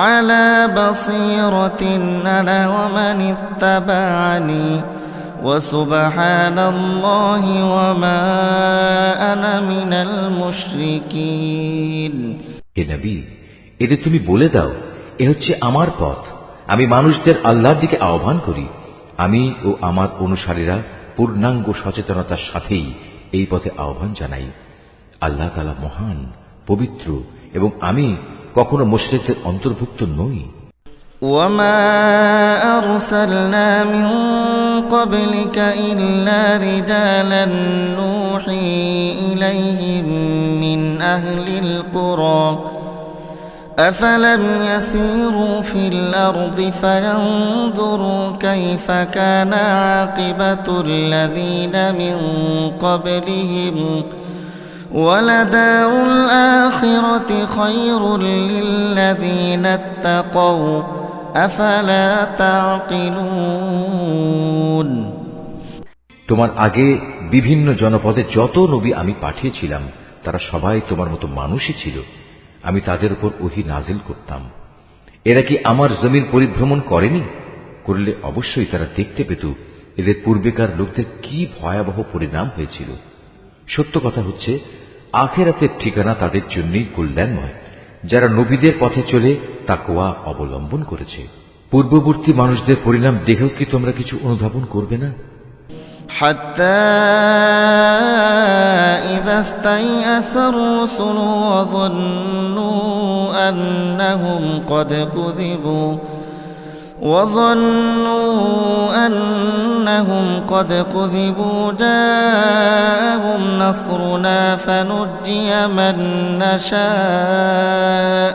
على بصيرة أنا ومن اتبعني وسبحان الله وما أنا من المشركين। হে নবী, এদের তুমি বলে দাও, এ হচ্ছে আমার পথ, আমি মানুষদের আল্লাহর দিকে আহ্বান করি। আমি ও আমার অনুসারীরা পূর্ণাঙ্গ সচেতনতার সাথেই এই পথে আহ্বান জানাই। আল্লাহ তাআলা মহান, পবিত্র এবং আমি কখনো মুশরিকদের অন্তর্ভুক্ত নই। وما أرسلنا من قبلك إلا رجالا نوحي إليهم من أهل القرى أفلم يسيروا في الأرض فينظروا كيف كان عاقبة الذين من قبلهم ولدار الآخرة خير للذين اتقوا أفلا تعقلون। তোমার আগে বিভিন্ন জনপদে যত নবী আমি পাঠিয়েছিলাম তারা সবাই তোমার মতো মানুষই ছিল। আমি তাদের উপর ওহী নাজিল করতাম। এরা কি আমার জমিন পরিভ্রমণ করেনি? করলে অবশ্যই তারা দেখতে পেত এদের পূর্বেকার লোকদের কি ভয়াবহ পরিণাম হয়েছিল। সত্য কথা হচ্ছে, আখিরাতের ঠিকানা তাদের জন্যই কল্যাণময়, যারা নবীদের পথে চলে তাকওয়া অবলম্বন করেছে। পূর্ববর্তী মানুষদের পরিণাম দেখেও কি তোমরা কিছু অনুধাবন করবে না? حتى إذا استيأس الرسل وظنوا أنهم قد كذبوا جاءهم نصرنا فنجي من نشاء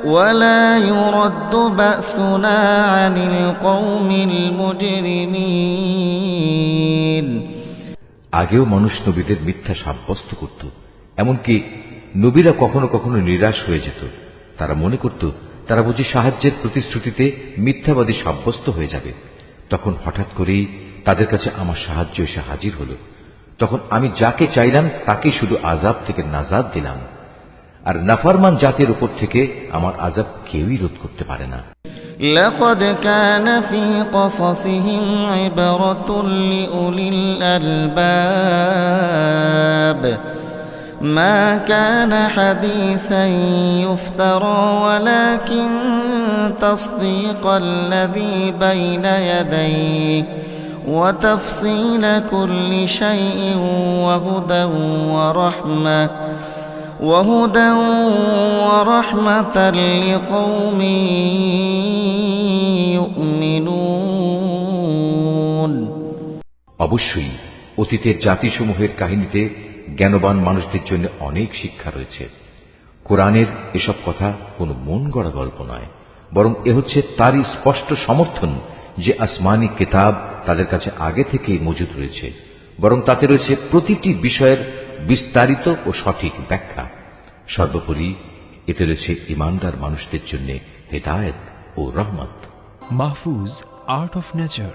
ولا يرد بأسنا عن القوم المجرمين আগেও মানুষ নবীদের মিথ্যা সাব্যস্ত করত, এমনকি নবীরা কখনো কখনো নিরাশ হয়ে যেত। তারা মনে করত তারা বুঝি সাহায্যের প্রতিশ্রুতিতে মিথ্যাবাদী সাব্যস্ত হয়ে যাবে। তখন হঠাৎ করেই তাদের কাছে আমার সাহায্য এসে হাজির হল। তখন আমি যাকে চাইলাম তাকে শুধু আযাব থেকে নাজাত দিলাম, আর নাফরমান জাতির উপর থেকে আমার আযাব কেউই রোধ করতে পারে না। لقد كان في قصصهم عبرة لأولي الألباب ما كان حديثا يفترى ولكن تصديق الذي بين يديه وتفصيل كل شيء وهدى ورحمة لقوم يؤمنون অবশ্যই অতীতের জাতিসমূহের কাহিনীতে জ্ঞানবান মানুষদের জন্য অনেক শিক্ষা রয়েছে। কোরআনের এসব কথা কোনো মন গড়া গল্প নয়, বরং এ হচ্ছে তারই স্পষ্ট সমর্থন যে আসমানি কিতাব তাদের কাছে আগে থেকেই মজুদ রয়েছে, বরং তাতে রয়েছে প্রতিটি বিষয়ের বিস্তারিত ও সঠিক ব্যাখ্যা। সর্বোপরি এতে রয়েছে ঈমানদার মানুষদের জন্য হেদায়েত ও রহমত। Mahfuz, art of nature.